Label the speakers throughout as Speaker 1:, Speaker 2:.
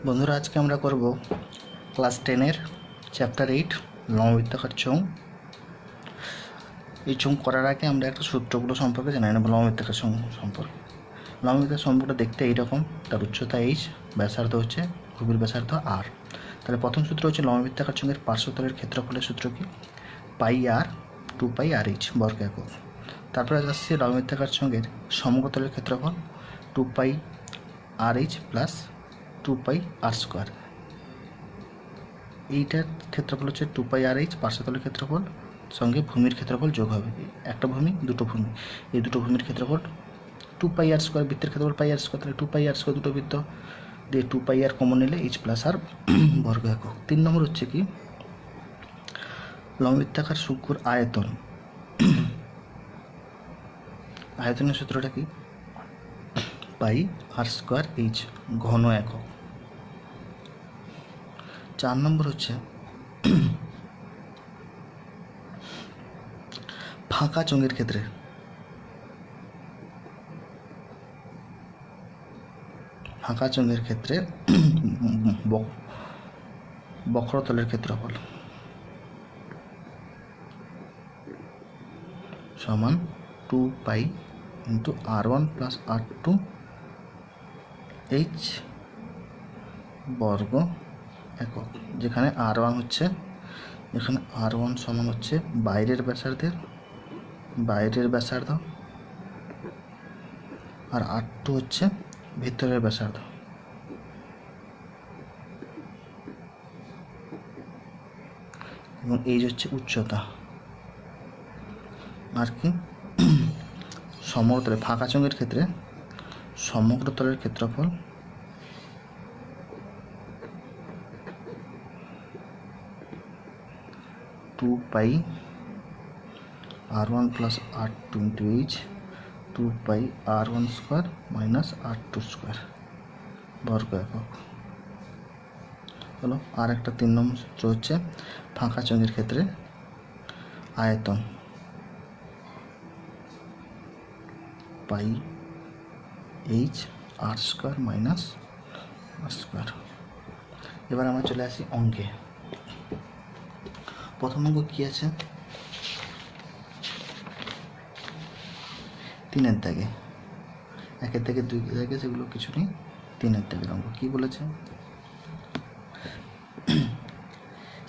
Speaker 1: বন্ধুরা, আজকে আমরা করব ক্লাস 10-এর চ্যাপ্টার 8 লম্ববৃত্তাকার চোঙ। এই চোঙ করার আগে আমরা একটা সূত্রগুলো সম্পর্কে জানি না, লম্ববৃত্তাকার চোঙ সম্পর্কে। লম্ববৃত্তাকার সম্পর্কটা দেখতে এইরকম, তার উচ্চতা h, ব্যাসার্ধ হচ্ছে ভূমির ব্যাসার্ধ r। তাহলে প্রথম সূত্র হচ্ছে লম্ববৃত্তাকার চোঙের পার্শ্বতলের ক্ষেত্রফলের সূত্র কি? পাই r 2 পাই r/h বর্গ একক। তারপরে আসছে লম্ববৃত্তাকার চোঙের সমগ্রতলের ক্ষেত্রফল 2 পাই r/h প্লাস 2 পাই r²। এইটার ক্ষেত্রফল হচ্ছে 2 পাই r/h, পার্শ্বতলের ক্ষেত্রফল সঙ্গে ভূমির ক্ষেত্রফল যোগ হবে। একটা ভূমি দুটো ভূমি, এই দুটো ভূমির ক্ষেত্রফল 2 পাই r², বৃত্তের ক্ষেত্রফল পাই r², তাহলে 2 পাই r² দুটো বৃত্ত দিয়ে 2 পাই r কমন নিলে h প্লাস r বর্গ একক। 3 নম্বর হচ্ছে কি লম্ববৃত্তাকার শঙ্কুর আয়তন। আয়তনের সূত্রটা কি? পাই r²h ঘন একক। 4 নম্বর হচ্ছে ফাঁকা চোঙের ক্ষেত্রে বক্রতলের ক্ষেত্রফল সমান 2 pi into r1 plus r2 h বর্গ একক। যেখানে r1 হচ্ছে, এখানে r1 সমান হচ্ছে বাইরের ব্যাসার্ধ, আর r2 হচ্ছে ভিতরের ব্যাসার্ধ। এবং এই হচ্ছে উচ্চতা। আর কি সমগ্রতলে ফাঁকা চোঙের ক্ষেত্রে সমগ্রতলের ক্ষেত্রফল টু পাই r1 plus r2 into h 2 পাই r1² মাইনাস r2² বর্গ একক হলো। আর একটা 3 নম্বর সূত্র হচ্ছে ফাঁকা চোঙের ক্ষেত্রে আয়তন পাই h r² মাইনাস r²। এবার আমরা চলে আসি অঙ্কে। প্রথম অঙ্ক কী আছে? 3-এর দাগে, 1-এর দাগে 2-এর দাগে সেগুলো কিছু নেই। 3-এর দাগের অঙ্ক কী বলেছে?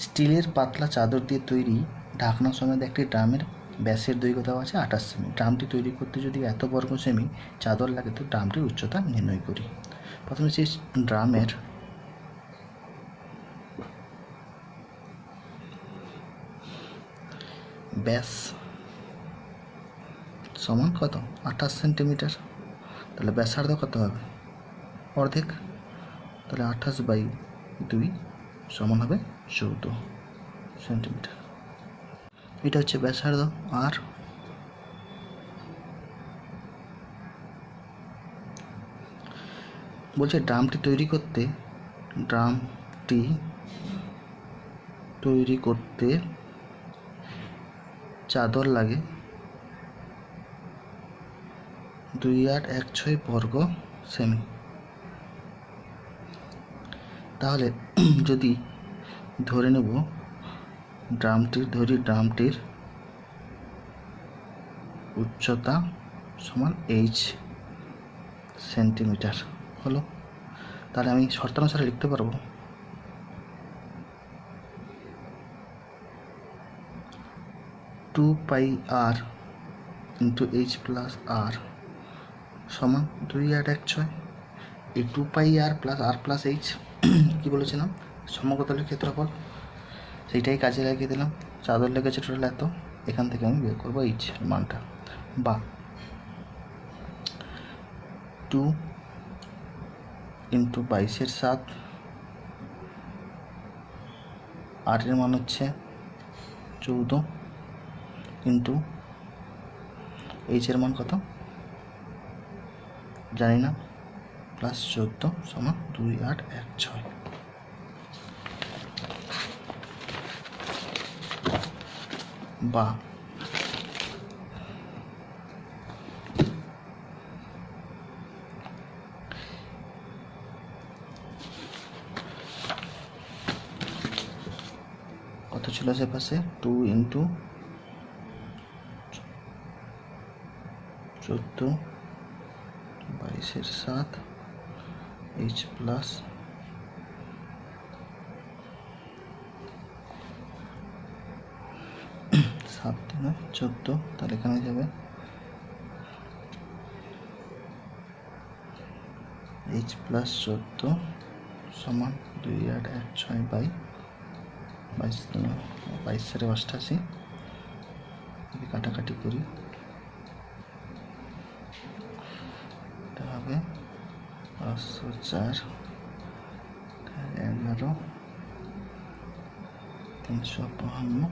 Speaker 1: স্টিলের পাতলা চাদর দিয়ে তৈরি ঢাকনা সমেত একটি ড্রামের ব্যাসের দৈর্ঘ্য দেওয়া আছে 28 সেমি। ড্রামটি তৈরি করতে যদি এত বর্গ সেমি চাদর লাগে তো ড্রামটির উচ্চতা নির্ণয় করি। প্রথমে সেই ড্রামের ব্যাস সমান কত? 28 সেন্টিমিটার। তাহলে ব্যাসার্ধ কত হবে? অর্ধেক। তাহলে 28/2 সমান হবে 14 সেন্টিমিটার। এটা হচ্ছে ব্যাসার্ধ। আর বলছে ড্রামটি তৈরি করতে চাদর লাগে 2816 বর্গ সেমি। তাহলে যদি ধরে নেব ড্রামটির উচ্চতা সমান h সেন্টিমিটার হলো। তাহলে আমি শর্তানুসারে লিখতে পারবো 2 পাই r into h plus r সমান 2816। এই 2 পাই r plus r plus h কী বলেছিলাম? সমগ্রতলের ক্ষেত্রফল, সেইটাই কাজে লাগিয়ে দিলাম। চাদর লেগেছে টোটাল এত, এখান থেকে আমি বের করবো h মানটা, বা 2 ইন্টু 22/7, r এর মান হচ্ছে 14 ইন্টু h এর মান কত জানি না, প্লাস 14 সমান 2816। বা ছিল আশেপাশে 2 ইন্টু 14 22 7 এইচ প্লাস 7 14, তাহলে এখানে যাবে এইচ প্লাস 14 সমান 2 8 1 6 বাই 22 88, কাটাকাটি করি এটা হবে 504 11 352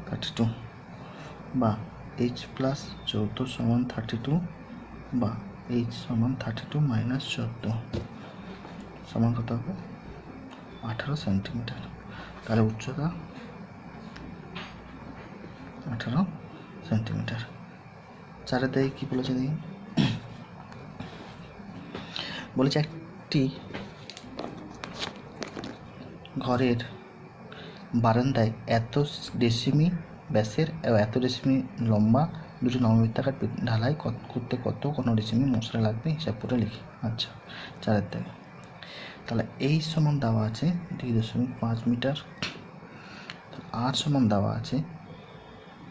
Speaker 1: 32 বা এইচ প্লাস 14 সমান 32 বা এইচ সমান 32 মাইনাস 14 সমান কত হবে 18 সেন্টিমিটার। তাহলে উচ্চতা 18 সেন্টিমিটার। চারের দিকে কী বলেছে দেখি, বলেছে একটি ঘরের বারান্দায় এত ডেসিমি ব্যাসের ও এত ডেসিমি লম্বা দুটি নববৃত্তাকার ঢালাই করতে কত কোনো ডেসিমি মশলা লাগবে হিসাব করে লিখি। আচ্ছা, চারের দিকে তাহলে এই সমান দেওয়া আছে 2.5 মিটার, আর সমান দেওয়া আছে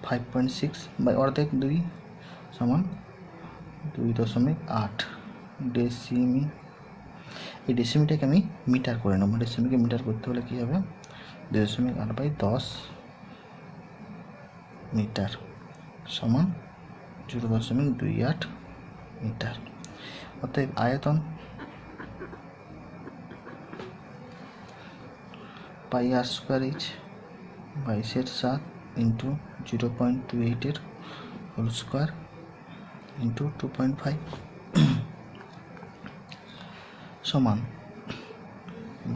Speaker 1: 5.6 বাই অর্ধেক 2 সমান 2.8 ডেসিমি। এই ডেসিমিটাকে আমি মিটার করে নেব। ডেসিমিকে মিটার করতে হলে কী হবে 2.8 বাই 10 মিটার সমান 0.28 মিটার। অতএব আয়তন pi r square h 22/7 into 0.28 whole square into 2.5 সমান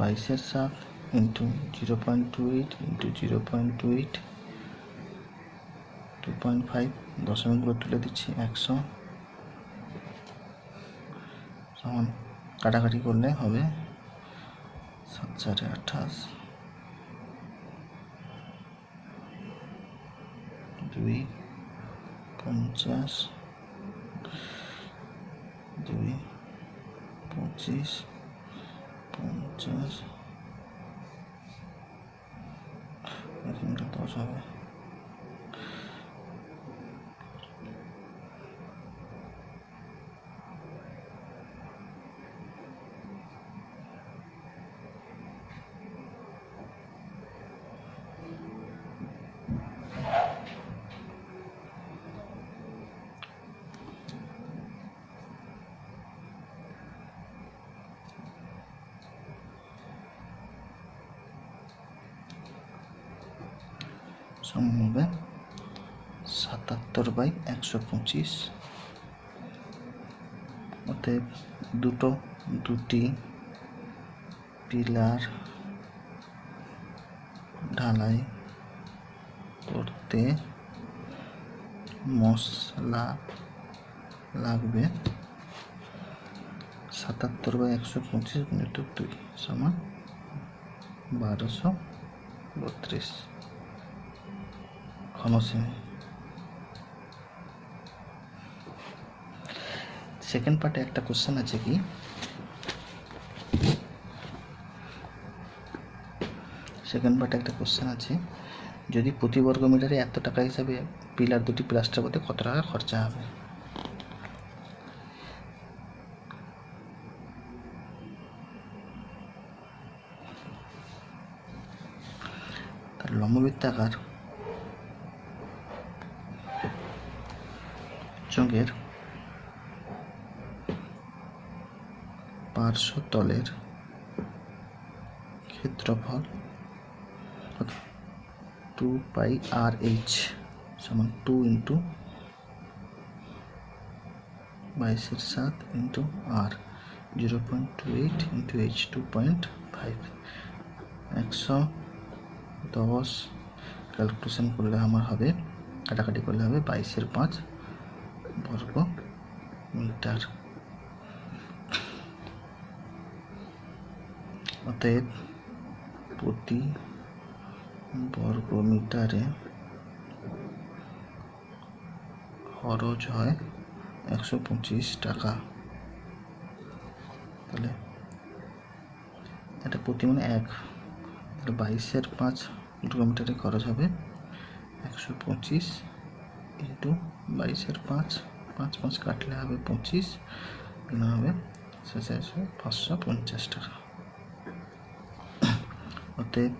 Speaker 1: 22/7 ইন্টু 0.28 ইন্টু 0.28 2.5, দশমিকগুলো তুলে দিচ্ছি 100 সমান কাটাকাটি করলে হবে 7 4 28 2 50 2 25 50 এখানটা 10 হবে। সমান হবে 77/125। অতএব দুটি পিলার ঢালাই করতে মশলা লাগবে 77/125 গুণিত 2 সমান 1232 ঘনসেমি। সেকেন্ড পার্টে একটা কোশ্চেন আছে কি, যদি প্রতি বর্গ মিটারে এত টাকা হিসাবে পিলার দুটি প্লাস্টার করতে কত টাকা খরচা হবে। তার লম্ববৃত্তাকার চোঙের পার্শ্বতলের ক্ষেত্রফল 2πRH সমান 2 into 22/7 into R 0.28 into H 2.5 110 calculation করলে আমার হবে, কাটাকাটি করলে হবে 22/5 বর্গ মিটার। অতএব প্রতি বর্গমিটারে খরচ হয় 125 টাকা। তাহলে এটা প্রতি মানে 1, তাহলে 22/5 বর্গমিটারে খরচ হবে 125 ইন্টু 22/5, 5 কাটলে হবে 25, গুণা হবে 550 টাকা। অতএব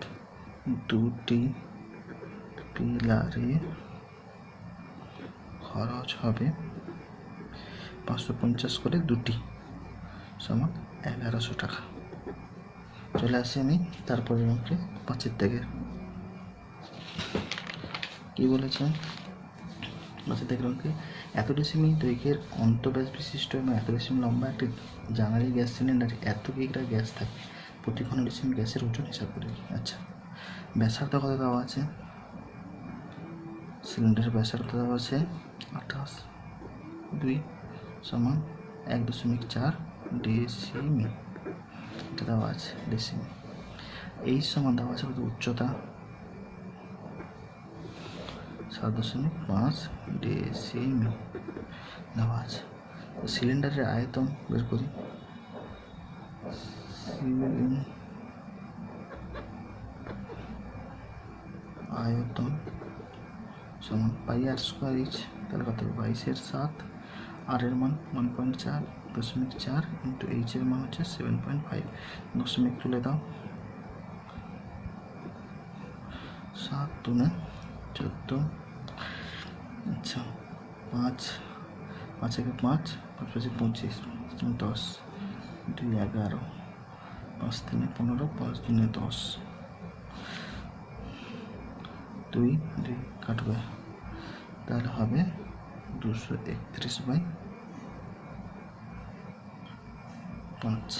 Speaker 1: দুটি পিলারে খরচ হবে 550 করে দুটি, সমান 1100 টাকা। চলে আসি আমি তারপরে অঙ্কে 5 থেকে। কি বলেছে 5 থেকে অঙ্কে? এত ডেসিমি দৈর্ঘ্যের অন্তঃব্যাস বিশিষ্ট এবং এত ডেসিমি লম্বা একটি জানালি গ্যাস সিলিন্ডারে এত কিগ্রা গ্যাস থাকে, প্রতি ঘন ডেসিমি গ্যাসের ওজন হিসাব করে। আচ্ছা, ব্যাসার্ধ কত দেওয়া আছে? সিলিন্ডারের ব্যাসার্ধ দেওয়া আছে 28/2 সমান 1.4 ডেসিমি, এটা দেওয়া আছে ডেসিমি। এই সমান দেওয়া আছে উচ্চতা 7.5 ডেসিমি দেওয়া আছে। সিলিন্ডারের আয়তন বের করি। আয়তন সমান πr² ইঞ্চ, তাহলে কত? 22/7, আর এর মান 1.4 ইন্টু এইচ এর মান হচ্ছে 7.5, দশমিক তুলে দাও। 7 দুনে 14, আচ্ছা 5 একে 5, 5 5 25, 10, 2 11, 5 3 15, 5 2 10, 2 2 কাটবে, তাহলে হবে 231/5।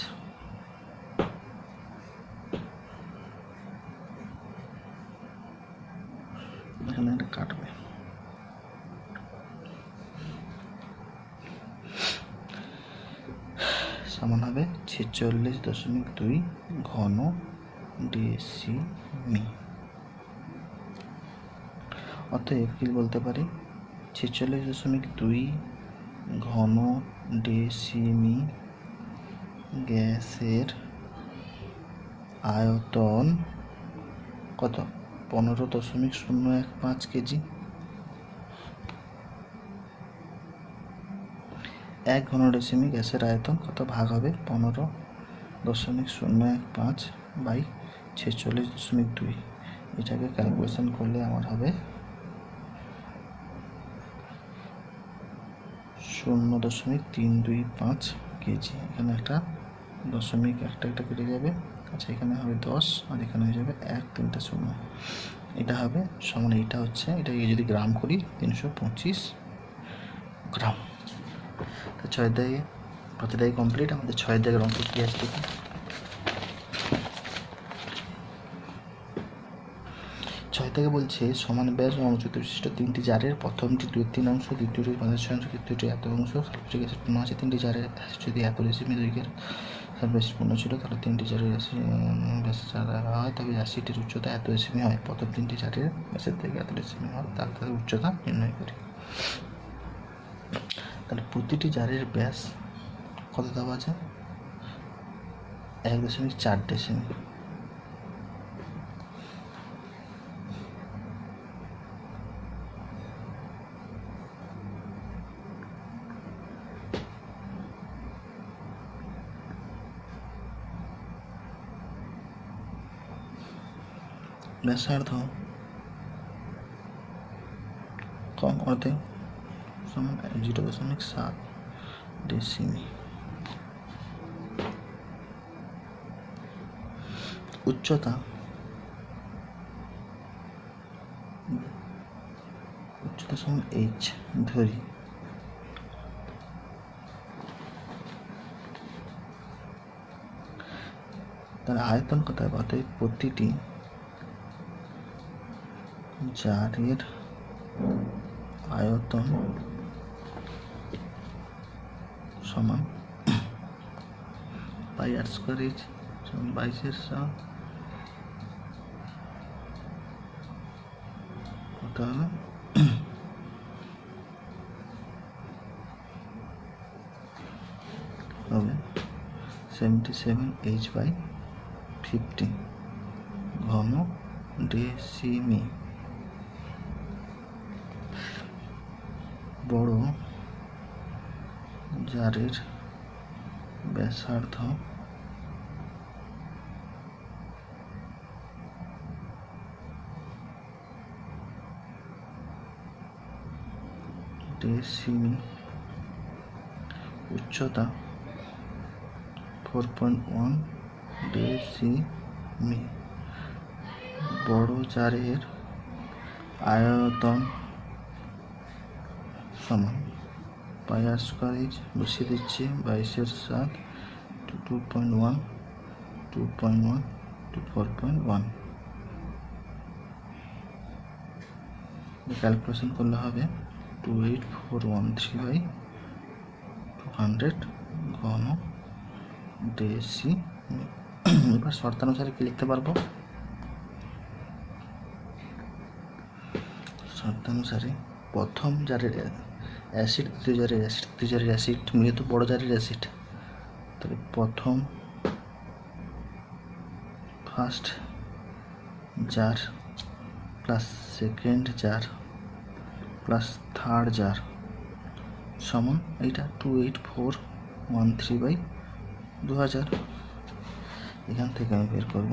Speaker 1: এখানে এটা কাটবে। সমান হবে 46.2 ঘন ডেসিমি। অতএব কি বলতে পারি? 46.2 ঘন ডেসিমি গ্যাসের আয়তন কত? 15.015 কেজি। 1 ঘন ডেসিমি গ্যাসের আয়তন কত ভাগ হবে? 15.015/46.2। এটাকে ক্যালকুলেশন করলে আমার হবে 0.325 কেজি। এখানে একটা দশমিক একটা কেটে যাবে। আচ্ছা, এখানে হবে 10 আর এখানে হয়ে যাবে 1 3টা 0। এটা হবে সমান, এইটা হচ্ছে, এটাকে যদি গ্রাম করি 325 গ্রাম। তো 6 দাগে 5 দাগে কমপ্লিট। আমাদের 6 দাগের অঙ্ক কি আছে দেখি। 6 থেকে বলছে সমান ব্যাস ও অনুচিত বিশিষ্ট 3টি জারের প্রথমটি 2/3 অংশ, দ্বিতীয়টি 5/6 অংশ, তৃতীয়টি এত অংশ সালফিউরিক অ্যাসিড পূর্ণ আছে। 3টি জারের যদি 1 ডেসিমি দৈর্ঘ্যের সালফিউরিক পূর্ণ ছিল, তাহলে 3টি জারের ব্যাস দেওয়া হয়, তবে অ্যাসিডের উচ্চতা এত ডেসিমি হয়। প্রথম 3টি জারের ব্যাসের থেকে এত ডেসিমি হয়, তার উচ্চতা নির্ণয় করি। তাহলে প্রতিটি জারের ব্যাস কত দেওয়া আছে? 1.4 ডেসিমি। ব্যাসার্ধ কম অর্ধেক সমান 0.7 ডেসিমি। উচ্চতা সমান h ধরি। তার আয়তন কত হবে? অতএব প্রতিটি জারের আয়তন সমান πr² 22 সাত কত হবে, হবে 77H/50 ঘন ডেসিমি। বড় জারের ব্যাসার্ধ ডেসিমি, উচ্চতা 4.1 ডেসিমি। বড় জারের আয়তন সমান পাই/r² বসিয়ে দিচ্ছি 22/7 2.1 2.1 to 4.1। ক্যালকুলেশন করলে হবে 28413/200 ঘন ডেসিমি। এবার শর্তানুসারে কি লিখতে পারবো, শর্তানুসারে প্রথম জারের অ্যাসিড, দ্বিতীয় জারের অ্যাসিড, তৃতীয় জারের অ্যাসিড মিলে তো বড় জারের অ্যাসিড, তাহলে প্রথম first jar plus second jar plus third jar সমান এইটা 28413/2000। এখান থেকে আমি বের করব,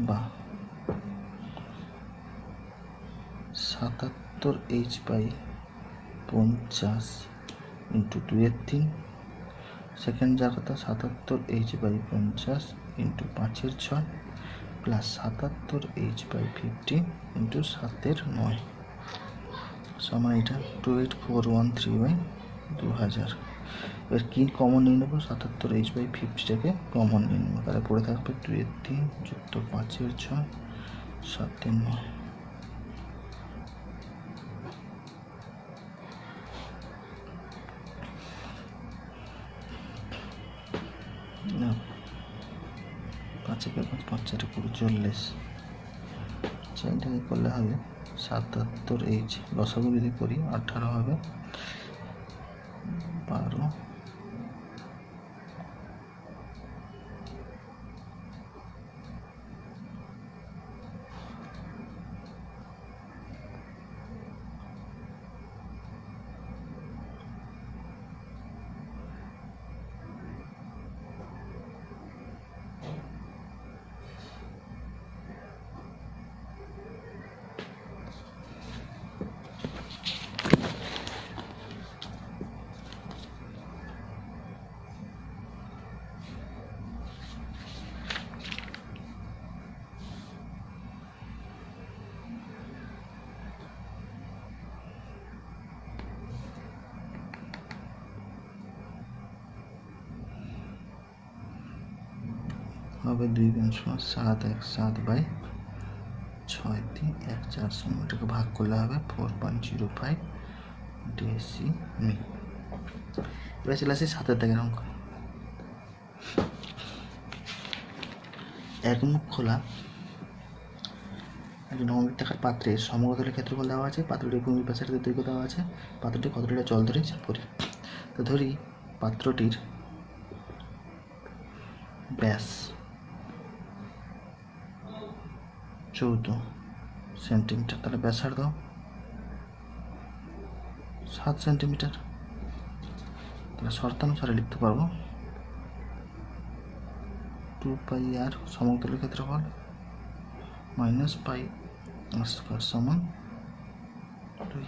Speaker 1: বা 77H/50 ইন্টু 2/3, সেকেন্ড জার কথা 77H/50 into 5/6 plus 77H/50 into 7/9 সমান এটা 28413/2000। এবার কি কমন নিয়ে নেবো, 77H/50টাকে কমন নিয়ে নেবো, তাহলে পড়ে থাকবে 2/3 যুক্ত 5/6 7/9। পাঁচেকে 5×4 = 40। এটাকে করলে হবে 77H, লসাগু যদি করি 18 হবে, 12 হবে 2 গুণ 7 1 7/6 সমান, এটাকে ভাগ করলে হবে 4.05 ডেসিমি। এবার চলে আসি 7 দাগের অঙ্ক। এক মুখ খোলা একটি নববৃত্তাকার পাত্রের সমগ্রতলের ক্ষেত্রফল দেওয়া আছে, পাত্রটির ভূমি ব্যাসার্ধের দৈর্ঘ্য দেওয়া আছে, পাত্রটি কত লিটার জল ধরে হিসাব করি। তো ধরি পাত্রটির ব্যাস 14 সেন্টিমিটার, তাহলে ব্যাসার্ধ 7 সেন্টিমিটার। তাহলে শর্তানুসারে লিখতে পারবো 2πr সমতলের ক্ষেত্রফল মাইনাস πr² সমান 2।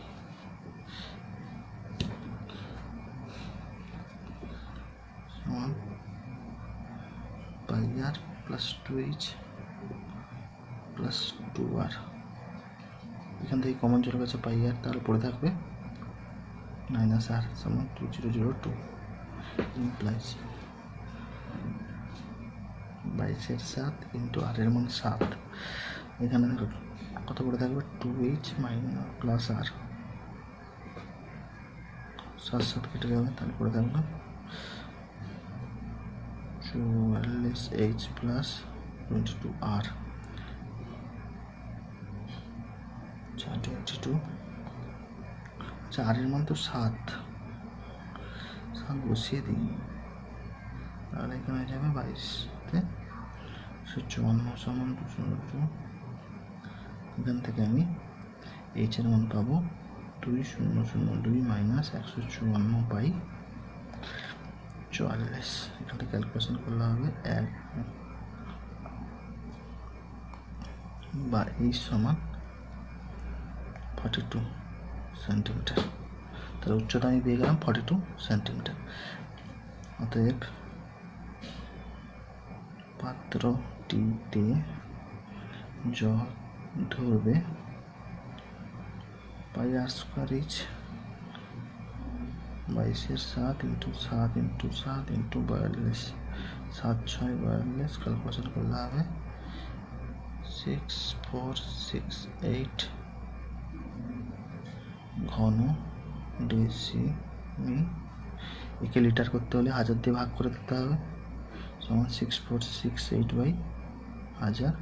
Speaker 1: সমান πr plus 2h plus 2r। এখান থেকে কমন চলে গেছে πr, তাহলে পড়ে থাকবে -r সমান 2002 ইমপ্লাইজ 22/7 ইন্টু r এর মান 7। এখানে কত পড়ে থাকবে 2h প্লাস r, 7 কেটে যাবে, তাহলে পড়ে থাকবে 44H প্লাস 22R, 22। আচ্ছা, আর এর মান তো 7 বসিয়ে দিই, আর এখানে যাবে 22তে 54 সমান 202। এখান থেকে আমি এইচ এর মান পাবো 2002 মাইনাস 154/44। এখান থেকে ক্যালকুলেশন করলে হবে 1 বা এইচ সমান 42 সেন্টিমিটার। তাহলে উচ্চতা আমি পেয়ে গেলাম 42 সেন্টিমিটার। অতএব পাত্রটিতে জল ধরবে πr²H 22/7 × 7 × 7 × 42, 7 6 42, ক্যালকুলেশন করলে হবে 6468 ঘন ডেসিমি। একে লিটার করতে হলে 1000 দিয়ে ভাগ করে দিতে হবে, সমান 6468/1000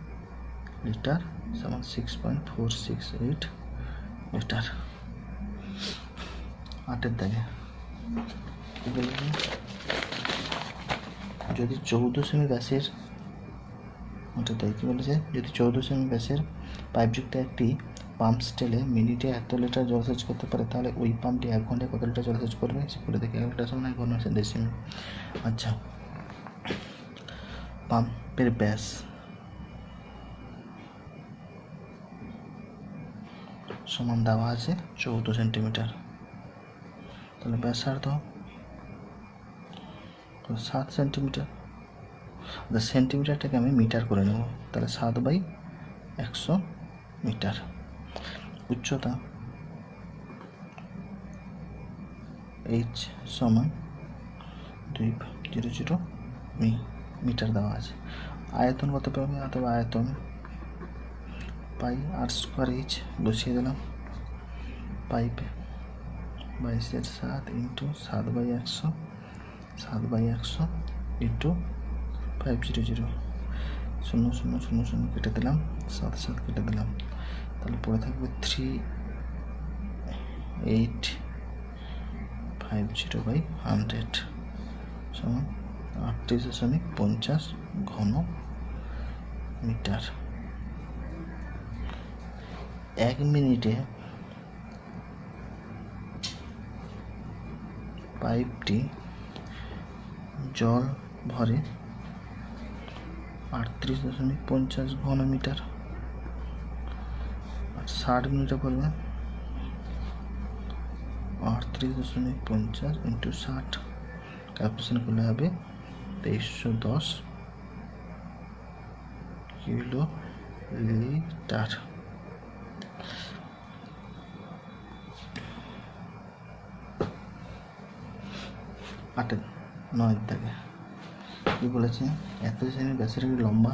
Speaker 1: লিটার সমান 6.468 লিটার। 8 দাগে যদি 14 সেমি ব্যাসের, কি বলেছে, যদি 14 সেমি ব্যাসের পাইপযুক্ত একটি পাম্প স্টেলে মিনিটে 1 লিটার জলসেচ করতে পারে, তাহলে ওই পাম্পটি 1 ঘন্টায় কত লিটার জলসেচ করবে সে করে দেখে। 1 লিটার সমান 1 ঘন ডেসিমি। আচ্ছা, পাম্পের ব্যাস সমান দেওয়া আছে 14 সেন্টিমিটার, তাহলে ব্যাসার্ধ 7 সেন্টিমিটার। সেন্টিমিটারটাকে আমি মিটার করে নেব, তাহলে 7/100 মিটার। উচ্চতা H সমান 200 মিটার দেওয়া আছে। আয়তন কত পাবে, অথবা আয়তন πr²H বসিয়ে দিলাম। পাইপ 22/7 × 7/100, 7/100 × 500, 0 0 0 0 কেটে দিলাম, 7 7 কেটে দিলাম, তাহলে পড়ে থাকবে 3850/100 সমান 38.50 ঘন মিটার। 1 মিনিটে পাইপটি জল ভরে 38.50 ঘন মিটার, আর 60 মিনিটে পড়বে 38.50 × 60, ক্যালকুলেশন করলে হবে 2310 কিলো লিটার। 9 দাগে কি বলেছে, এত সেমি ব্যাসের লম্বা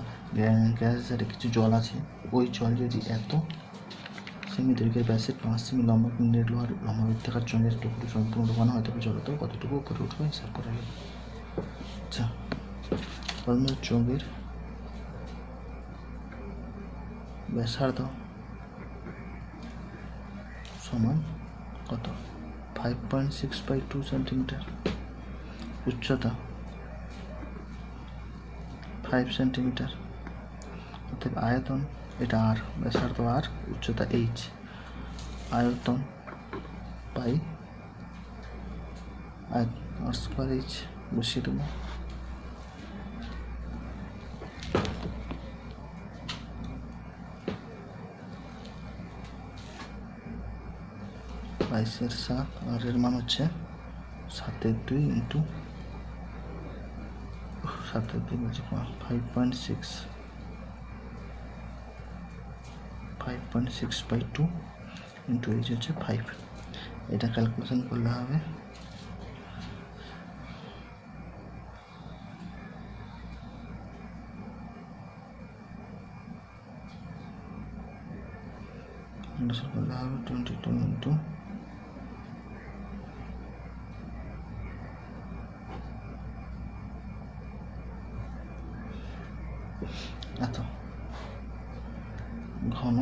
Speaker 1: গ্যাসের কিছু জল আছে, ওই জল যদি এত সেমি দৈর্ঘ্যের ব্যাসের 5 সেমি লম্বা পিণ্ডের লোহার লম্বা বৃত্তাকার চোঙের টুকরো সম্পূর্ণ ঢোকানো হয়, তবে জলতে কতটুকু উপরে উঠবে হিসাব করা হবে। আচ্ছা, চোঙের ব্যাসার্ধ সমান কত, 5.6/2 সেন্টিমিটার। উচ্চতা 5 সেন্টিমিটার। অর্থাৎ আয়তন, এটা আর, ব্যাসার্ধ আর, উচ্চতা H, আয়তন πr²H বসিয়ে দেবো। বাইশের 7, আর এর মান হচ্ছে 7/2 × 7/2 বলছে 5.6, 5.6/2 × H হচ্ছে 5। এটা ক্যালকুলেশন করলে হবে করলে হবে 22 × 10 ঘন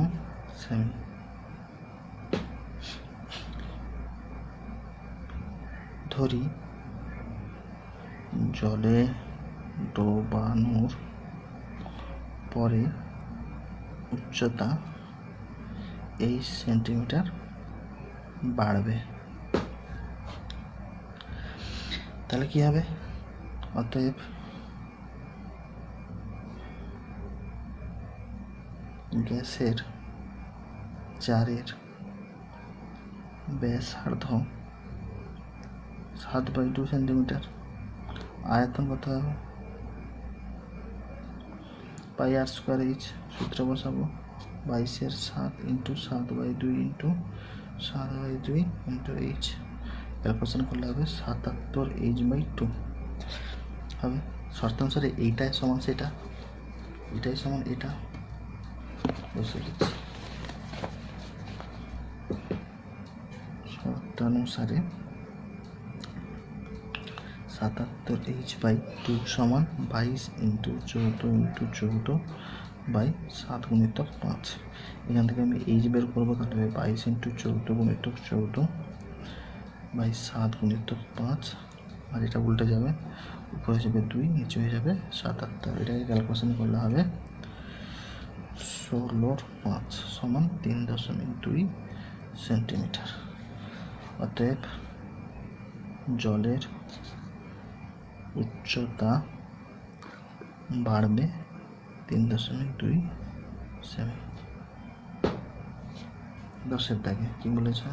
Speaker 1: সেমি। ধরি জলে ডোবানোর পরে উচ্চতা 8 সেন্টিমিটার বাড়বে। তাহলে কি হবে? অতএব গ্যাসের জারের ব্যাসার্ধ 7/2 সেন্টিমিটার। আয়তন কত হবে? পাই আর স্কোয়ার এইচ। সূত্র বসাবো 22/7 × 7/2 × 7/2 × এইচ। ক্যালকুলেশন করলে হবে 77h/2 হবে। শর্তানুসারে এইটাই সমান সেটা, এটাই সমান এটা, বসে দিচ্ছি। শর্তানুসারে 77h/2 সমান 22 × 14 × 14/7 × 5। এখান থেকে আমি এইচ বের করবো, তাহলে হবে 22 × 14 × 14/7 × 5। আর এটা উল্টে যাবে, উপরে যাবে 2, নিচে হয়ে যাবে 77। এটাকে ক্যালকুলেশন করলে হবে 16/5 সমান 3.2 সেন্টিমিটার। অতএব জলের উচ্চতা বাড়বে 3.2 সেমি। 10-এর দাগে কি বলেছে?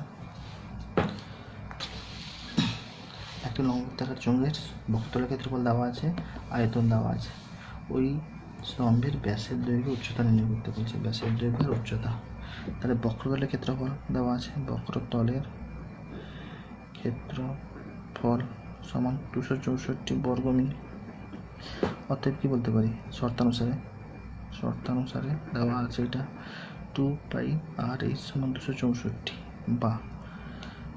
Speaker 1: একটি লম্ববৃত্তাকার চোঙের বক্রতলের ক্ষেত্রফল দেওয়া আছে, আয়তন দেওয়া আছে। ওই স্তম্ভের ব্যাসের দৈর্ঘ্য উচ্চতা নির্ণয় করতে বলছে। ব্যাসের দৈর্ঘ্যের উচ্চতা, তাহলে বক্রতলের ক্ষেত্রফল দেওয়া আছে। বক্রতলের ক্ষেত্রফল সমান 264 বর্গমিল। অতএব কি বলতে পারি? শর্তানুসারে দেওয়া আছে এটা 2πr/h সমান 264, বা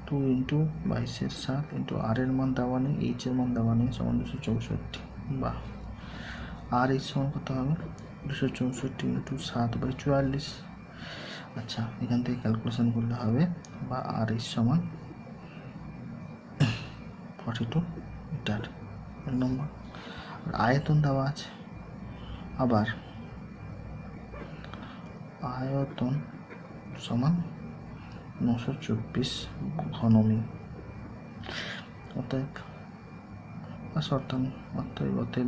Speaker 1: 2 × 22/7 × r এর মান দেওয়া নেই, এইচ এর মান দেওয়া নেই, সমান 264, বা r/h সমান কত হবে? 264 × 7/44। আচ্ছা, এখান থেকে ক্যালকুলেশন করলে হবে, বা r/h সমান 42 মিটার। 1 নম্বর। আয়তন দেওয়া আছে, আবার আয়তন সমান 924 ঘনমিল। অতএব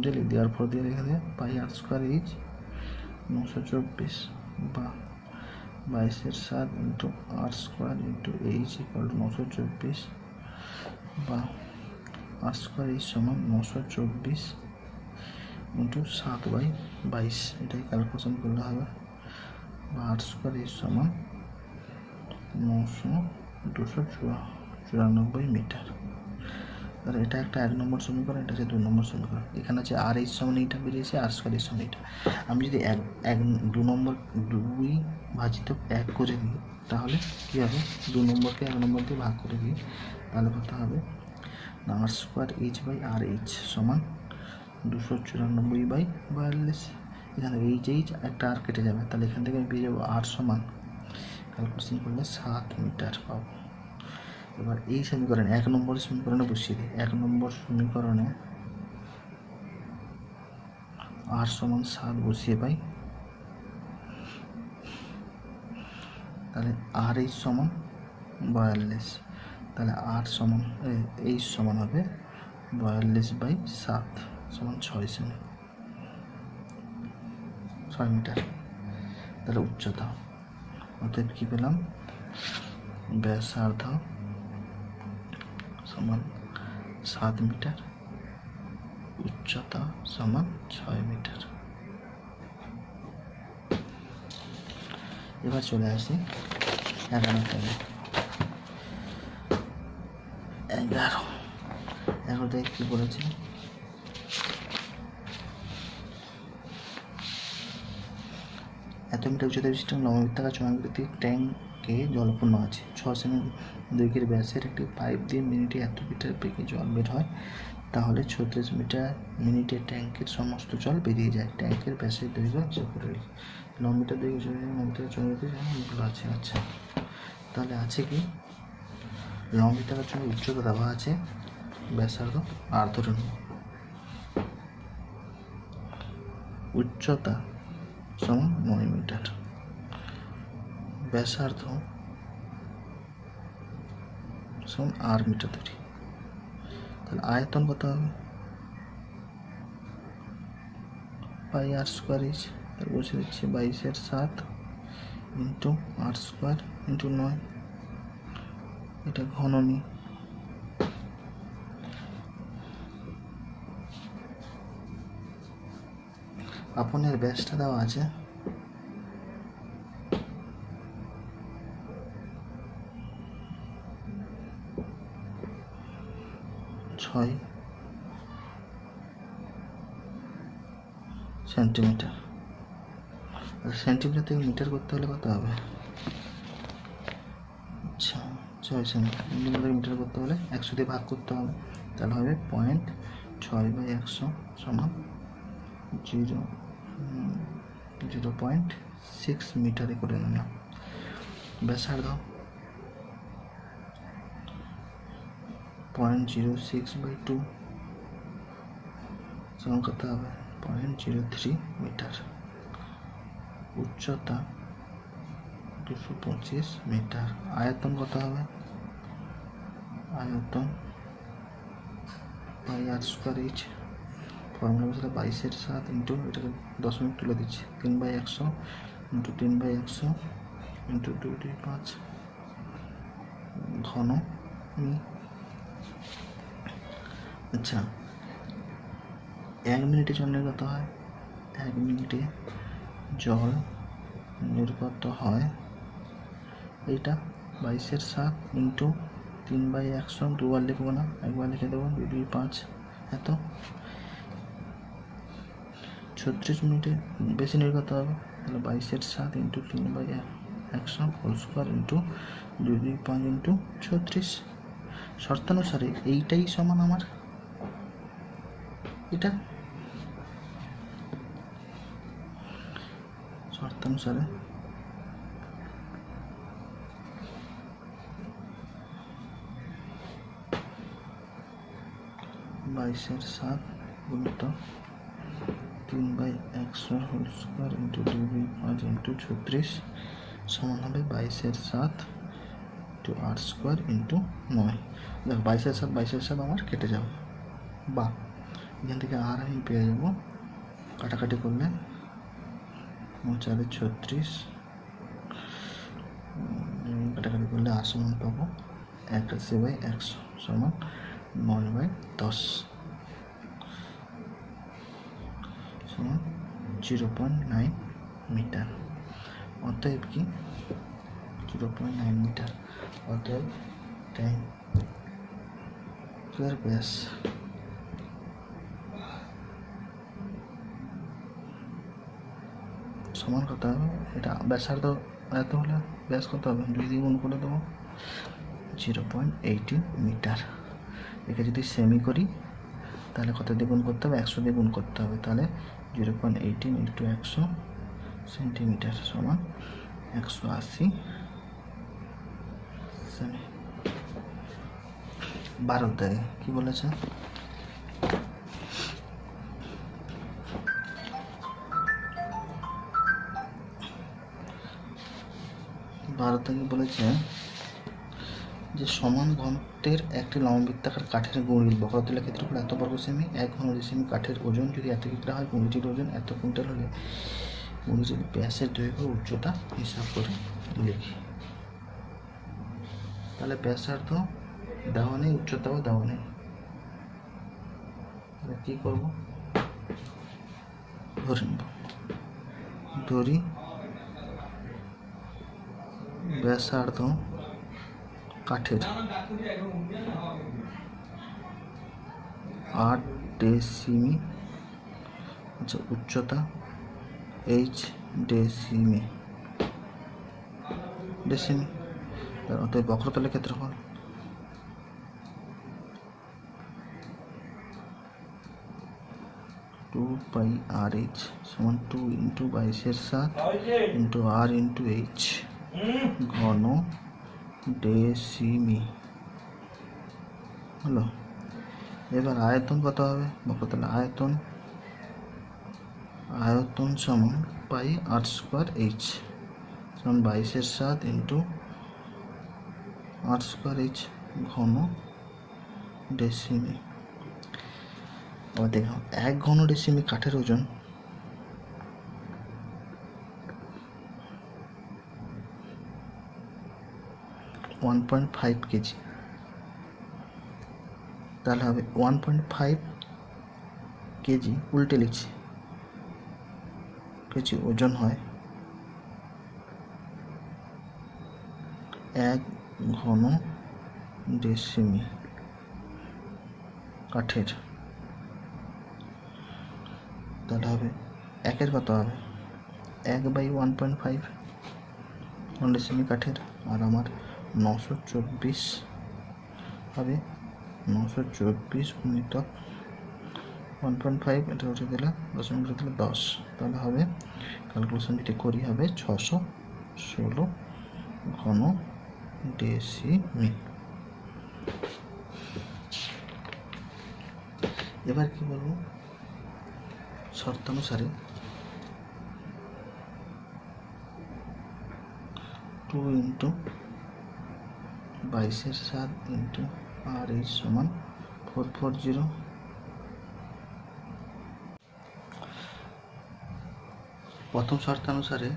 Speaker 1: দিয়ে দেওয়ার পর দিয়ে রেখে দেয় পাই আর স্কোয়ার এইচ 924, বা 22/7 × r স্কোয়ার × এইচ = 924, বা r স্কোয়ার এইচ সমান 924 × 7/22। এটাই ক্যালকুলেশন করলে হবে, বা r স্কোয়ার এইচ সমান 294 মিটার। তাহলে এটা একটা 1 নম্বর সমীকরণ, এটা হচ্ছে 2 নম্বর সমীকরণ। এখানে আছে r/h সমান এইটা বেরিয়েছে, r স্কোয়ার এইচ সমান এইটা। আমি যদি 2 নম্বর 2/1 করে দিই, তাহলে কী হবে? 2 নম্বরকে 1 নম্বর দিয়ে ভাগ করে দিই, তাহলে কত হবে? না, r স্কোয়ার h/r/h সমান 294/42। এখানে এইচ একটা আর কেটে যাবে, তাহলে এখান থেকে আমি পেয়ে যাবো r সমান, ক্যালকুলেশন করলে 7 মিটার পাবো। এবার এই সমীকরণে 1 নম্বর সমীকরণে বসিয়ে দিই। 1 নম্বর সমীকরণে r সমান 7 বসিয়ে পাই, তাহলে r/h সমান 42। তাহলে r সমান h সমান হবে 42/7 সমান 6 মিটার। তাহলে উচ্চতা, অতএব কী পেলাম? ব্যাসার্ধ সমান 7 মিটার, উচ্চতা সমান 6 মিটার। এবার চলে আসি 11 কি বলেছে? এত মিটার উচ্চতা বিশিষ্ট লম্ববৃত্তাকার চোঙাকৃতির ট্যাঙ্কে জলপূর্ণ আছে। 6 সেমি দৈর্ঘ্যের ব্যাসের একটি পাইপ দিয়ে মিনিটে এত লিটার বেগে জল বের হয়, তাহলে 36 মিটার মিনিটে ট্যাঙ্কের সমস্ত জল বেরিয়ে যায়। ট্যাঙ্কের ব্যাসের দৈর্ঘ্য হিসাব করে মিটার দৈর্ঘ্য মিটার চন্দ্রতে আছে। আচ্ছা, তাহলে আছে কি লম্বিতাকার জন্য উচ্চতা দেওয়া আছে, ব্যাসার্ধ আর ধরে নেব উচ্চতা সমান 9 মিটার, ব্যাসার্ধ সমান আর মিটার ধরি। তাহলে আয়তন কত হবে? পাই আর স্কোয়ার ইঞ্চ। তাহলে বসে দিচ্ছি 22/7 ইন্টু আর স্কোয়ার ইন্টু 9। এটা ঘননী। আপনের ব্যাসটা দেওয়া আছে 6 সেন্টিমিটার। সেন্টিমিটার থেকে মিটার করতে হলে কত হবে? আচ্ছা, 6 সেন্টিমিটার মিটার করতে হলে 100 দিয়ে ভাগ করতে হবে। তাহলে হবে 0.6/100 সমান 0.6 মিটারে করে নিলাম। ব্যাসার্ধ 0.06/2 সমান কত হবে? 0.03 মিটার। উচ্চতা 225 মিটার। আয়তন কত হবে? আয়তন pi r square inch. Formula বসলে 22/7 ইন্টু এটাকে দশমিক তুলে দিচ্ছি 3/100 ইন্টু 3/100 ইন্টু 2/5 ঘন মি। আচ্ছা, 1 মিনিটে জল নির্গত হয়, 1 মিনিটে জল নির্গত হয় এইটা 22/7 ইন্টু 3/100, দুবার লিখবো না, একবার লিখে দেবো 2/5 এত। 36 মিনিটে বেশি নির্গত হবে, তাহলে 22/7 into 3/100 whole square into 2/5 into 36। শর্তানুসারে এইটাই সমান আমার এটা। শর্তানুসারে 22/7 গুণিত 3/100 হোল স্কোয়ার ইন্টু 2/5 ইন্টু 36 সমান হবে 22/7 ইন্টু আর স্কোয়ার ইন্টু 9। দেখো 22/7 আমার কেটে যাবে, বা এখান থেকে আর আমি পেয়ে যাবো কাটাকাটি করলে 4/36, কাটাকাটি করলে আর সমান পাবো 81/100 সমান 9/10 সমান 0.9 মিটার। অতএব কি 0.9 মিটার। অতএব ট্যাঙ্কের ব্যাস সমান কত হবে? এটা ব্যাসার্ধ এত হলে ব্যাস কত হবে? 2 দিয়ে গুণ করে দেবো 0.18 মিটার। একে যদি সেমি করি তাহলে কত দিয়ে গুণ করতে হবে? 100 দিয়ে গুণ করতে হবে। তাহলে 0.18 ইন্টু 100 সেন্টিমিটার সমান 180 সেমি। 12 দাগে কি বলেছে? ভারতকে বলেছে যে সমান ঘনত্বের একটি লম্ববৃত্তাকার কাঠের গুঁড়ির বক্রতলের ক্ষেত্রফল এত বর্গ সেমি, 1 ঘন সেমি কাঠের ওজন যদি এত কিগ্রা হয়, গুঁড়িটির ওজন এত কুইন্টাল হলে গুঁড়িটির ব্যাসের দৈর্ঘ্য উচ্চতা হিসাব করে লিখি। তাহলে ব্যাসার্ধ দেওয়া নেই, উচ্চতাও দেওয়া নেই, তাহলে কী করবো? ধরে নেব, ধরি ব্যাসার্ধ কাঠের 8 ডেসিমি, আচ্ছা উচ্চতা H ডেসিমি, অতএব বক্রতলের ক্ষেত্রফল টু পাই আর এইচ সমান 2 ইন্টু 22/7 ইন্টু আর ইন্টু এইচ ঘন ডেসিমি হলো। এবার আয়তন কত হবে? বক্রতলের আয়তন সমান পাই আর স্কোয়ার এইচ সমান 22/7 ইন্টু আর স্কোয়ার এইচ ঘন ডেসিমি। আবার দেখো 1 ঘন ডেসিমি কাঠের ওজন 1.5 কেজি। তাহলে হবে 1.5 কেজি, উল্টে লিখছি, কেজি ওজন হয় 1 ঘন ডেসিমি কাঠের। তাহলে হবে 1-এর কত হবে? 1/1.5 ঘন ডেসিমি কাঠের। আর আমার 924 হবে, 924 গুণিতক 1.5, এটা উঠে দিলে দশমিক উঠে দিলে 10। তাহলে হবে, ক্যালকুলেশন যদি করি হবে 616 ঘন ডেসিমি। এবার কি বলবো? শর্তানুসারে 2 ইন্টু 22/7 ইন্টু আর এইচ সমান 440। প্রথম শর্তানুসারে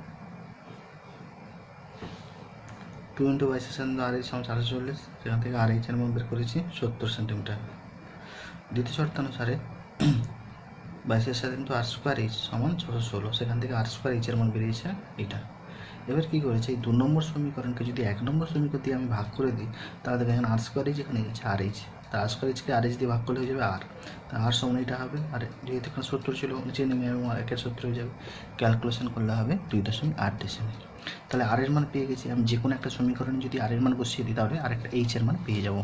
Speaker 1: 2 ইন্টু 22/7 আর এইচ সমান 440, সেখান থেকে আর এইচের মান বের করেছি 70 সেন্টিমিটার। দ্বিতীয় শর্তানুসারে 22/7 ইন্টু আর স্কোয়ার এইচ সমান 616, সেখান থেকে আর স্কোয়ার এইচের মান বেরিয়েছে এটা। এবার কী করেছে, এই 2 নম্বর সমীকরণকে যদি 1 নম্বর সমীকরণ দিয়ে আমি ভাগ করে দিই, তাহলে দেখেন এখানে আর স্কোয়ার এইচ, এখানে আছে আর এইচ। তা আর স্কোয়ার এইচকে আর এইচ দিয়ে ভাগ করলে হয়ে যাবে আর। তা আর সমান এটা হবে, আর যেহেতু এখানে 70 ছিল, নিচে নেমে এবং 1-এর 70 হয়ে যাবে। ক্যালকুলেশন করলে হবে 2.8 ডেসিমিল। তাহলে আর এর মান পেয়ে গেছি। আমি যে কোনো একটা সমীকরণে যদি আর এর মান বসিয়ে দিই, তাহলে আরেকটা এইচের মান পেয়ে যাব।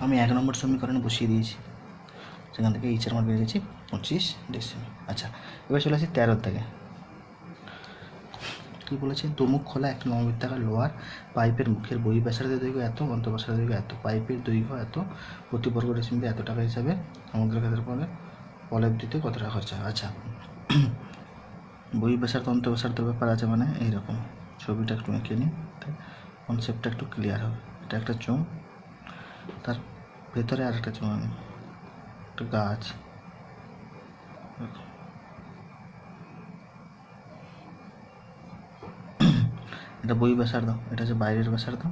Speaker 1: আমি 1 নম্বর সমীকরণে বসিয়ে দিয়েছি, সেখান থেকে এইচের মান পেয়ে গেছি 25 ডেসিমিল। আচ্ছা, এবার চলে আসি 13 থেকে। কী বলেছে? দুমুখ খোলা একটি লম্ববৃত্তাকার লোহার পাইপের মুখের বহিঃব্যাসার্ধের দৈর্ঘ্য এত, অন্তঃব্যাসার্ধের দৈর্ঘ্য এত, পাইপের দৈর্ঘ্য এত, প্রতি বর্গ ডেসিমিলে এত টাকা হিসাবে সমুদ্র ক্ষেত্রফলে পলব দিতে কত টাকা খরচা। আচ্ছা, বহিঃব্যাসার্ধ অন্তঃব্যাসার্ধের ব্যাপার আছে, মানে এইরকম ছবিটা একটু এঁকে নিই, কনসেপ্টটা একটু ক্লিয়ার হবে। এটা একটা চোঙ, তার ভেতরে আর একটা চোঙ, একটা গাছ, এটা বহিঃব্যাসার্ধ, এটা হচ্ছে বাইরের ব্যাসার্ধ,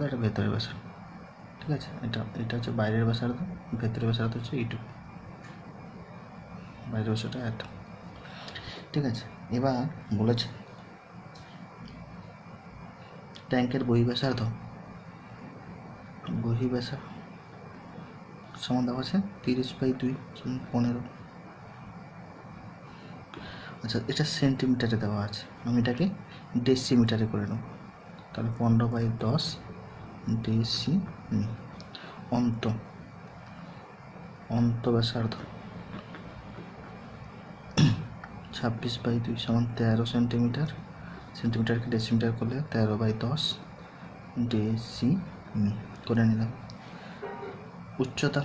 Speaker 1: এটা ভেতরের ব্যাসার্ধ। ঠিক আছে, এটা হচ্ছে বাইরের ব্যাসার্ধ, ভেতরের ব্যাসার্ধ হচ্ছে এইটুকু, বাইরের ব্যাসার্ধ এত। ঠিক আছে, এবার বলেছে ট্যাঙ্কের বহিঃব্যাসার্ধ সমান দেওয়া আছে 30/2 সমান 15। আচ্ছা, এটা সেন্টিমিটারে দেওয়া আছে, আমি এটাকে ডেসিমিটারে করে নেব। তাহলে 15/10 ডেসিমি। অন্তঃব্যাসার্ধ 26/2 সমান 13 সেন্টিমিটার। সেন্টিমিটারকে ডেসিমিটার করলে 13/10 ডেসিমি করে নিলাম। উচ্চতা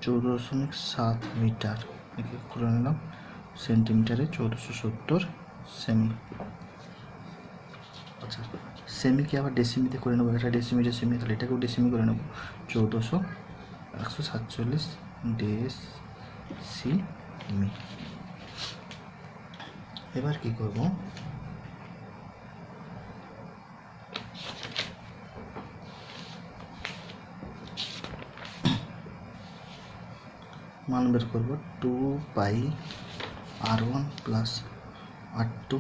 Speaker 1: 14.7 মিটার, একে করে নিলাম সেন্টিমিটারে 1470 সেমি। আচ্ছা, সেমিকে আবার ডেসিমিতে করে নেবো, এটা ডেসিমি, তাহলে এটাকেও ডেসিমি করে নেবো, 147 ডেসিমি। এবার কি করব, মান বের করবো 2πr1 + r2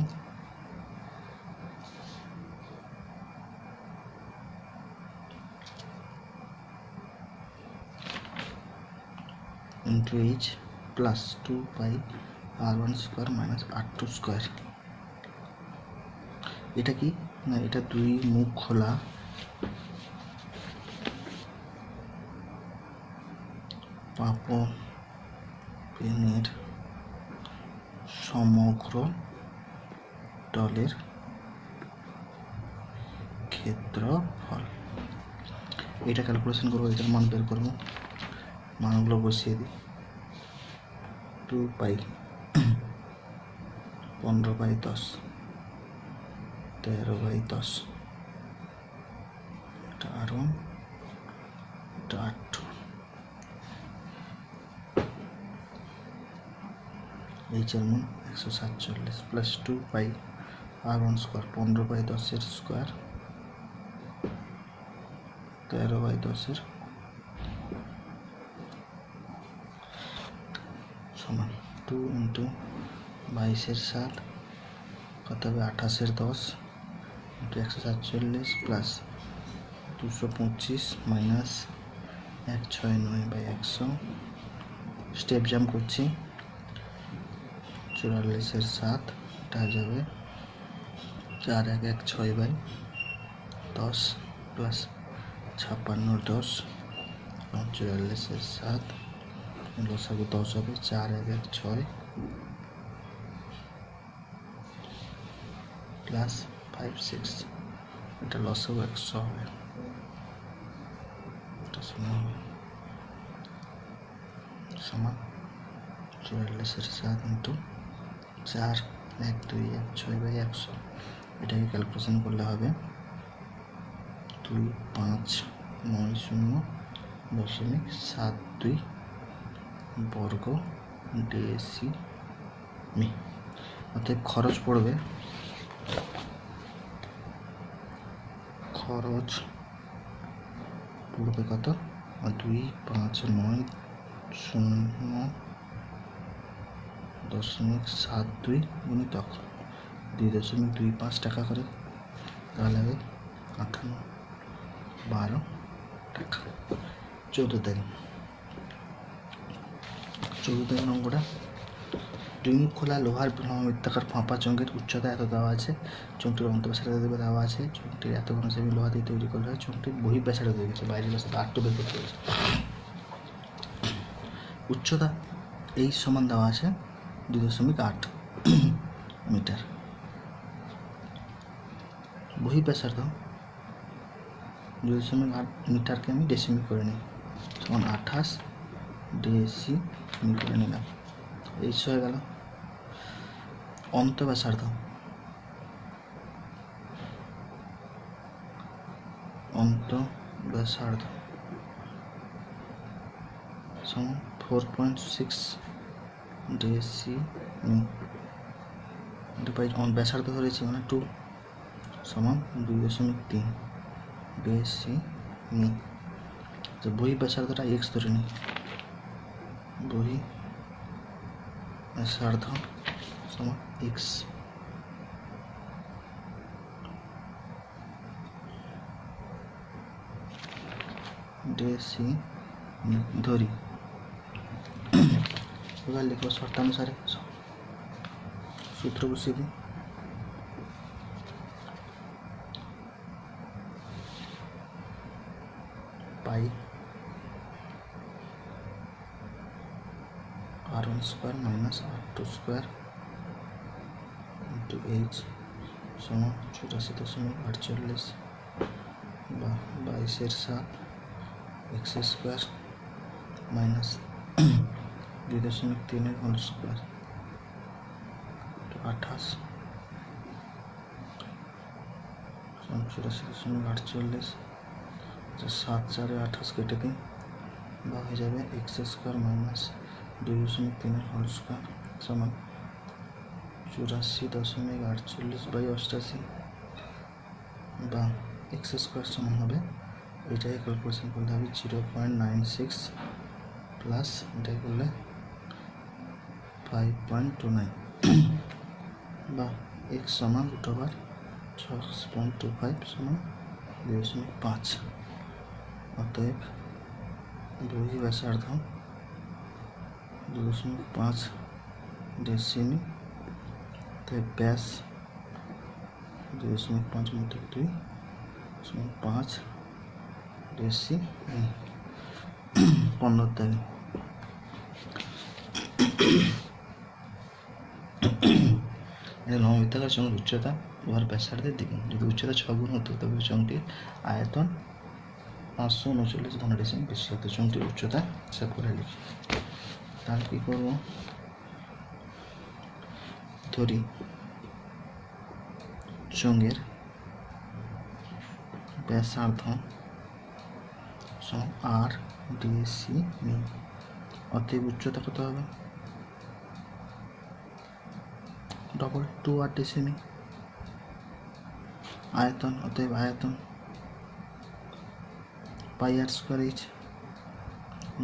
Speaker 1: × h প্লাস 2 পাই r1 square minus r2 square. এটা কি না, এটা দুই মুখ খোলা পাপনের সমগ্র তলের ক্ষেত্রফল। এটা ক্যালকুলেশন করবো, এটার মান বের করবো, মানগুলো বসিয়ে দিই। 2 পাই 15/10, 13/10, এটা r1, এটা r2। এইচের মান 147 প্লাস 2 পাই r1 স্কোয়ার 15/10 স্কোয়ার 13/10 সমান 2 ইন্টু 22/7 কত হবে 28/10 into 147 plus 225 minus 169/100। Step jump করছি, 44/7 এটা যাবে 4116/10 প্লাস 56/10 44/7 লসাগু 10 হবে 4116 প্লাস 56, এটা লসাগু 100 হবে, এটা সমান সমান 44/7 ইন্টু 4 1216/100। এটাকে ক্যালকুলেশন করলে হবে 2590.72 বর্গ ডেসিমি। অতএব খরচ পড়বে কত 2590.72 গুণিতক 2.25 টাকা করে, তাহলে হবে 5812 টাকা। 14 তারিখ অঙ্কটা, দুই মুখ খোলা লোহার বৃত্তাকার ফাঁপা চোঙের উচ্চতা এত দেওয়া আছে, চোঙটির অন্তঃব্যাসার্ধ দেওয়া আছে, চোঙটির এত ঘন সেমি লোহা দিয়ে তৈরি করলে হয়, চোঙটির বহিঃব্যাসার্ধ দিয়ে গেছে, বাইরের ব্যাসার্ধ r2 বের করতে হয়েছে। উচ্চতা এই সমান দেওয়া আছে 2.8 মিটার, বহিঃব্যাসার্ধ 2.8 মিটারকে আমি ডেসিমি করে নিই, সমান 28 ডেসিমি করে নিলাম। এই হয়ে গেল। অন্তঃব্যাসার্ধ সমান 4.6 ডেসিমি, ব্যাসার্ধ ধরেছি মানে 2 সমান 2.3 ডেসিমি। তো বহিঃব্যাসার্ধটা x ধরে নিই, বহিঃব্যাসার্ধ সমান x, ডেসিমি ধরি। এবার লিখবো শর্তানুসারে, সূত্র বসিয়ে দিই। Pi r1 square minus r2 square into h সমান 84.48 বা 22/7 x square minus 2.3 whole square 28 84.48, 7 4 28 কেটে দিই, বা হয়ে যাবে x square minus 2.3 whole square সমান 84.48/88 বা x স্কোয়ার সমান হবে, এটাকে ক্যালকুলেশন করলে হবে 0.96 প্লাস এটাকে করলে 5.29 বা x সমান √6.25 সমান 2.5। অতএব বহিঃব্যাসার্ধ 2.5 ডেসিমি, তাই ব্যাস 2.5 মধ্যে 2.5 ডেসিমি। 15 দাগে এটা লম্ববৃত্তাকার চোঙের উচ্চতা উহার ব্যাসার্ধের দিকে। যদি উচ্চতা 6 গুণ হতো তবে চোঙটির আয়তন 539 ঘন বেশি হতো। চোঙটির উচ্চতা হিসাব করে লিখি। তাহলে কী করবো, ধরি চোঙের ব্যাসার্ধ আর ডেসিমি, অতএব উচ্চতা কত হবে, ডবল 2 আর ডেসিমি। আয়তন, অতএব আয়তন pi r square h,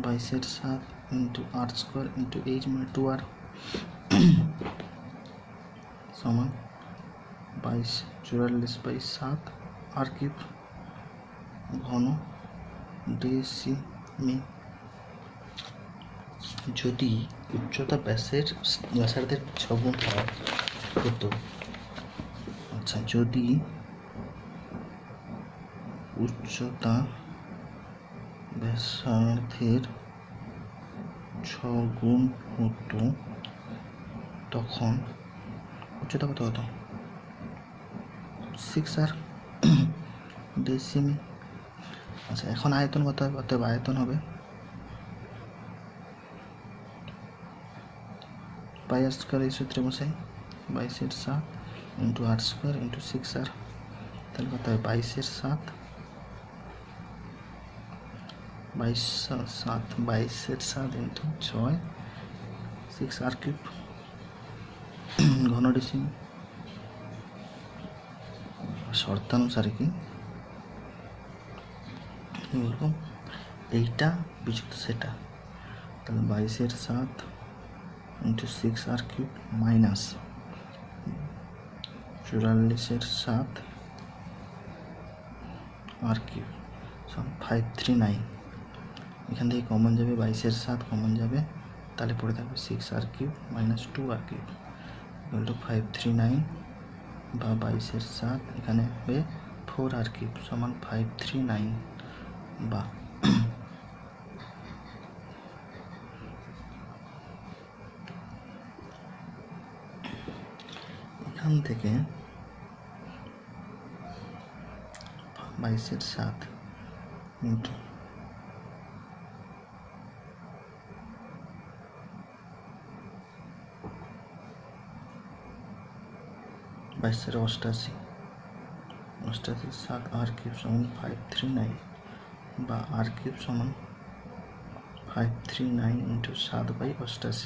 Speaker 1: 22/7 into r square into H মানে 2 আর সমান 22/7 আর কিউব ঘন ডেসিমি। যদি উচ্চতা ব্যাসার্ধের 6 গুণ হতো, আচ্ছা যদি উচ্চতা ব্যাসার্ধের 6 গুণ হতো তখন উচ্চতা কত হতো, 6 আর ডেসিমি। আচ্ছা এখন আয়তন কত হবে, অতএব আয়তন হবে পাই আর স্কোয়ার, এই সূত্রে বসাই 22/7 ইন্টু আর স্কোয়ার ইন্টু 6 আর, তাহলে কত হবে 22/7 ইন্টু 6 6 আর কিউব ঘন ডেসিমি। শর্তানুসারে কি বলবো, এইটা বিযুক্ত সেটা, তাহলে 22/7 ইন্টু 6 আর কিউব মাইনাস 44/7 আর কিউব 539। এখান থেকে কমন যাবে 22/7 কমন যাবে, তাহলে পড়ে থাকবে 6 r cube minus 2 r cube equal to 539 বা 22/7 এখানে হবে 4 আর কিউব সমান 539 বা এখান থেকে 22/7 ইন্টু 22/88 7 আর কিউব সমান 539 বা আর কিউব সমান 539 ইন্টু 7/88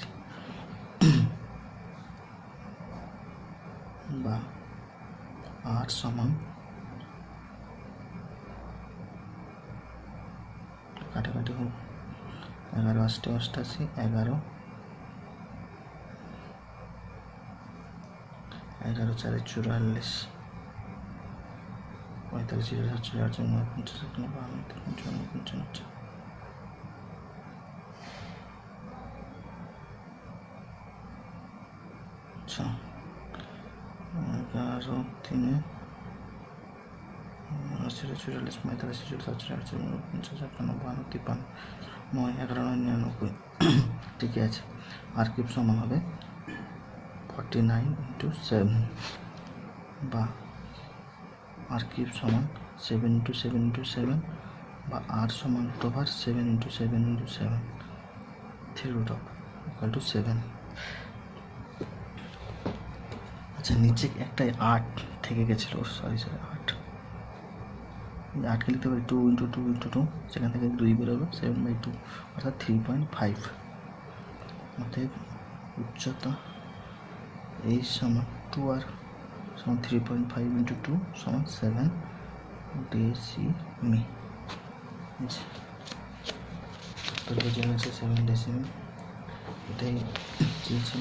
Speaker 1: বা আর সমান কাটাকাটি হোক 11 8 88 11 11 4 44 45 48 49 আচ্ছা 11 3 44 45 47 48 9 11 99 ঠিক আছে। আর কিউব সমান হবে 49 ইন্টু 7 বা আর কিউব সমান 7 ইন্টু 7 ইন্টু 7 বা আর সমান √7 ইন্টু 7 ইন্টু 7 3 √ ইকুয়াল টু 7। আচ্ছা নিচে একটা 8 থেকে গেছিলো, সরি 8কে লিখতে পারি 2 ইন্টু 2 ইন্টু 2, সেখান থেকে 2 বেরোবে 7/2 অর্থাৎ 3.5। অতএব উচ্চতা এই সমান 2 আর সমান 3.5 ইন্টু 2 সমান 7 ডেসিমি। তারপরে যে আছে 7 ডেসিমি, এটাই চেয়েছি।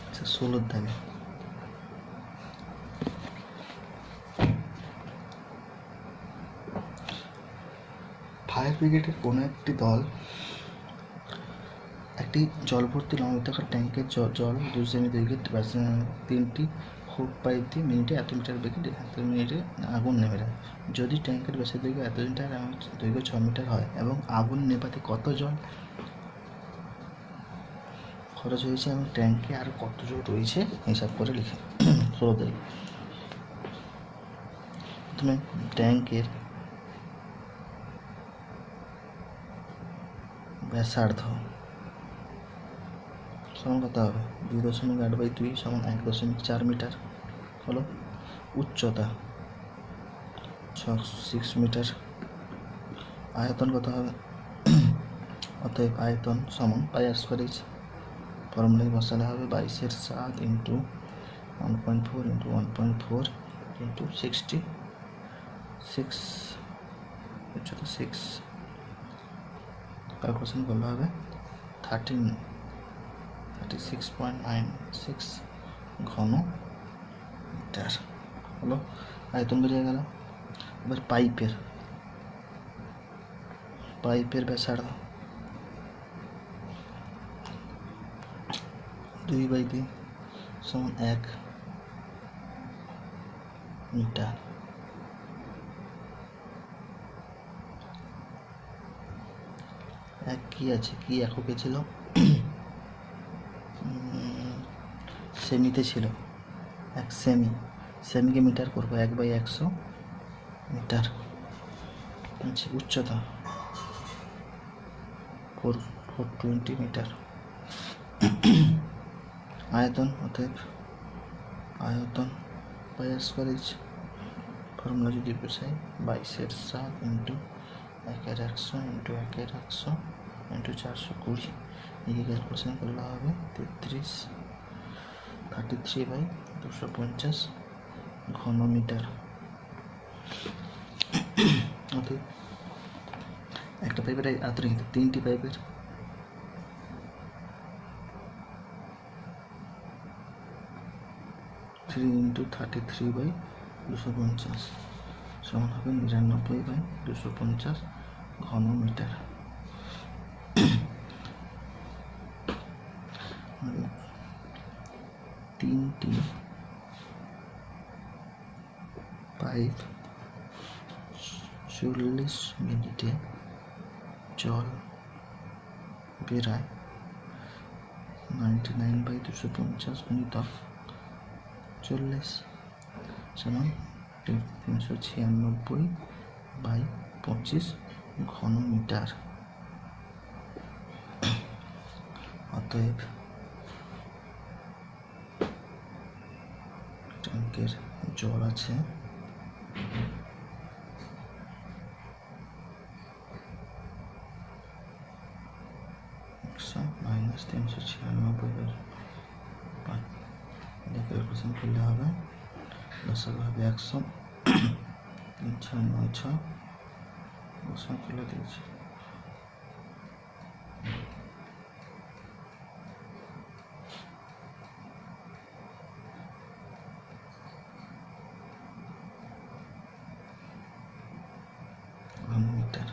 Speaker 1: আচ্ছা 16 দাগে ফায়ার ব্রিগেডের কোনো একটি দল একটি জলভর্তি লম্ববৃত্তাকার ট্যাঙ্কের জল 2 সেমি দৈর্ঘ্যের 3টি হুক পাইপ দিয়ে মিনিটে এত মিটার বেগে মিনিটে আগুন নেমে যায়। যদি ট্যাঙ্কের ব্যাসের দৈর্ঘ্য এত মিটার এবং দৈর্ঘ্য 6 মিটার হয় এবং আগুন নেভাতে কত জল খরচ হয়েছে এবং ট্যাঙ্কে আর কত জল রয়েছে হিসাব করে লিখে শুরু দেয়। প্রথমে ট্যাঙ্কের ব্যাসার্ধ সমান কত হবে 2.8/2 সমান 1.4 মিটার হলো। উচ্চতা 6 মিটার। আয়তন কত হবে অতএব আয়তন সমান πr²h ফর্মুলায় বসালে হবে 22/7 × 1.4 × 1.4 × 60 6 উচ্চতা 6 ক্যালকুলেশন করলে হবে 36.96 ঘন মিটার হলো। আয়তন বেরিয়ে গেল। এবার পাইপের ব্যাসার্ধ 2/2 সমান 1 মিটার। কি আছে কি এককে ছিল সেমিতে ছিল 1 সেমিকে মিটার করবো 1/100 মিটার। আচ্ছা উচ্চতা 420 মিটার। আয়তন অতএব আয়তন πr²h ফর্মুলা যদি বসাই 22/7 × 1/100 × 1/100 × 420 এই ক্যালকুলেশন করলে হবে 33/250 ঘন মিটার। অতএব একটা পাইপের আতরে কিন্তু 3টি পাইপের 3 × 33/250 সমান হবে 99/250 ঘন মিটার। তিনটি পাইপ 40 মিনিটে জল বেরায় 99/250 গুণিতক 40 সমান 396/25 ঘন মিটার। অতএব ট্যাঙ্কের জল আছে -396/5 ক্যালকুলেশন করলে হবে দশক হবে 100 396 বসান তুলে দিয়েছি। ঘনমিটার।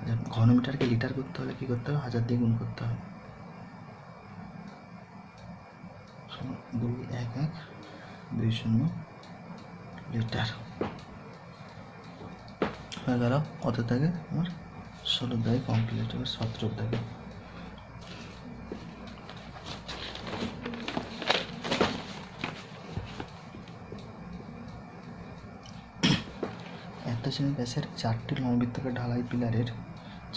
Speaker 1: আচ্ছা ঘনমিটারকে লিটার করতে হলে কী করতে হবে 1000 দিয়ে গুণ করতে হবে 21120 লিটার হয়ে গেল। কত থাকে আমার 16 দাগে কমপ্লিট হবে 17 দাগে। এত সেমি ব্যাসের 4টি লম্ববৃত্তাকার ঢালাই পিলারের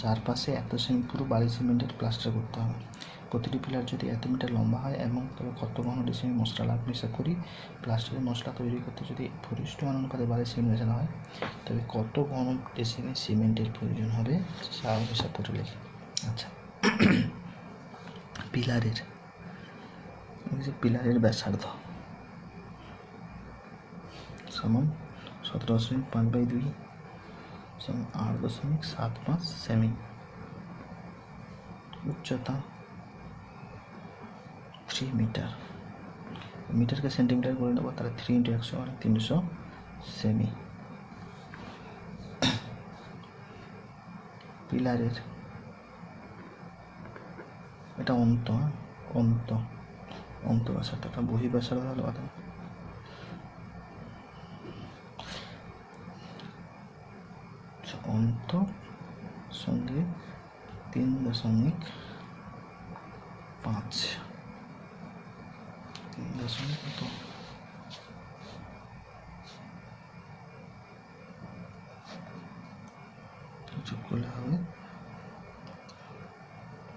Speaker 1: চারপাশে এত সেমি পুরো বালি সিমেন্টের প্লাস্টার করতে হবে। প্রতিটি পিলার যদি এত মিটার লম্বা হয় এবং তবে কত ঘন ডিসিমি মশলা লাগবে হিসাব করি। প্লাস্টারের মশলা তৈরি করতে যদি পরিষ্ট অনুপাতে বালি সিমেন্ট মেশানো হয় তবে কত ঘন ডিসিমি সিমেন্টের প্রয়োজন হবে তাও হিসাব করে লিখি। আচ্ছা পিলারের ব্যাসার্ধ সমান 17.5/2 সমান 8.75 সেমি। উচ্চতা 3 মিটার। মিটারকে সেন্টিমিটার করে নেবো তাহলে 3 × 100 মানে 300 সেমি। পিলারের এটা অন্ত, অন্ত অন্ত ব্যাসার্ধ, এটা বহি ব্যাসার্ধ হলো কথা। অন্ত সঙ্গে 3.5 কত যোগ করলে হবে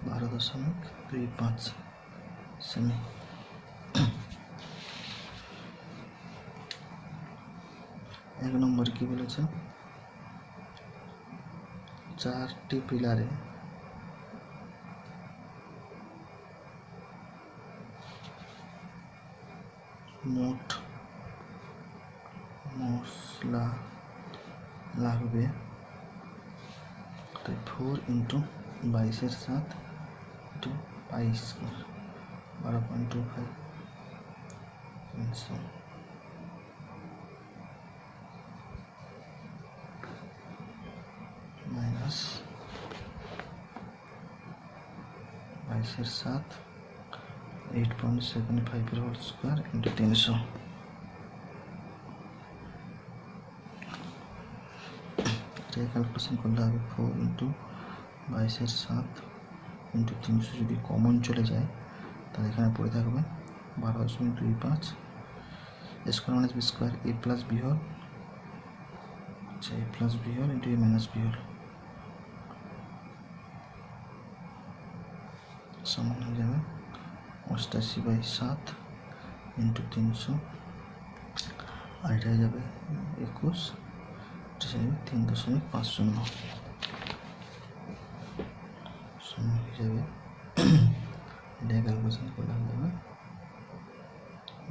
Speaker 1: 12.25 সেমি। এক নম্বর কি বলেছে, 4টি পিলারে মোট মশলা লাগবে 4 × 22/7 × π² 12.25 মাইনাস 22/7 8.75² × 300। এটা ক্যালকুলেশন করলে হবে 4 × 22/7 × 300। যদি কমন চলে যায় তাহলে এখানে পড়ে থাকবে 12.25 স্কোয়ার মাইনাস বি স্কোয়ার এ প্লাস বি হোল, আচ্ছা এ প্লাস বি হোল ইন্টু এ মাইনাস বি হোল সমান হয়ে যাবে 88/7 × 300, আর এটা হয়ে যাবে 21, এটা হয়ে যাবে 3.50 সমান হয়ে যাবে। এটা ক্যালকুলেশন করলে হয়ে যাবে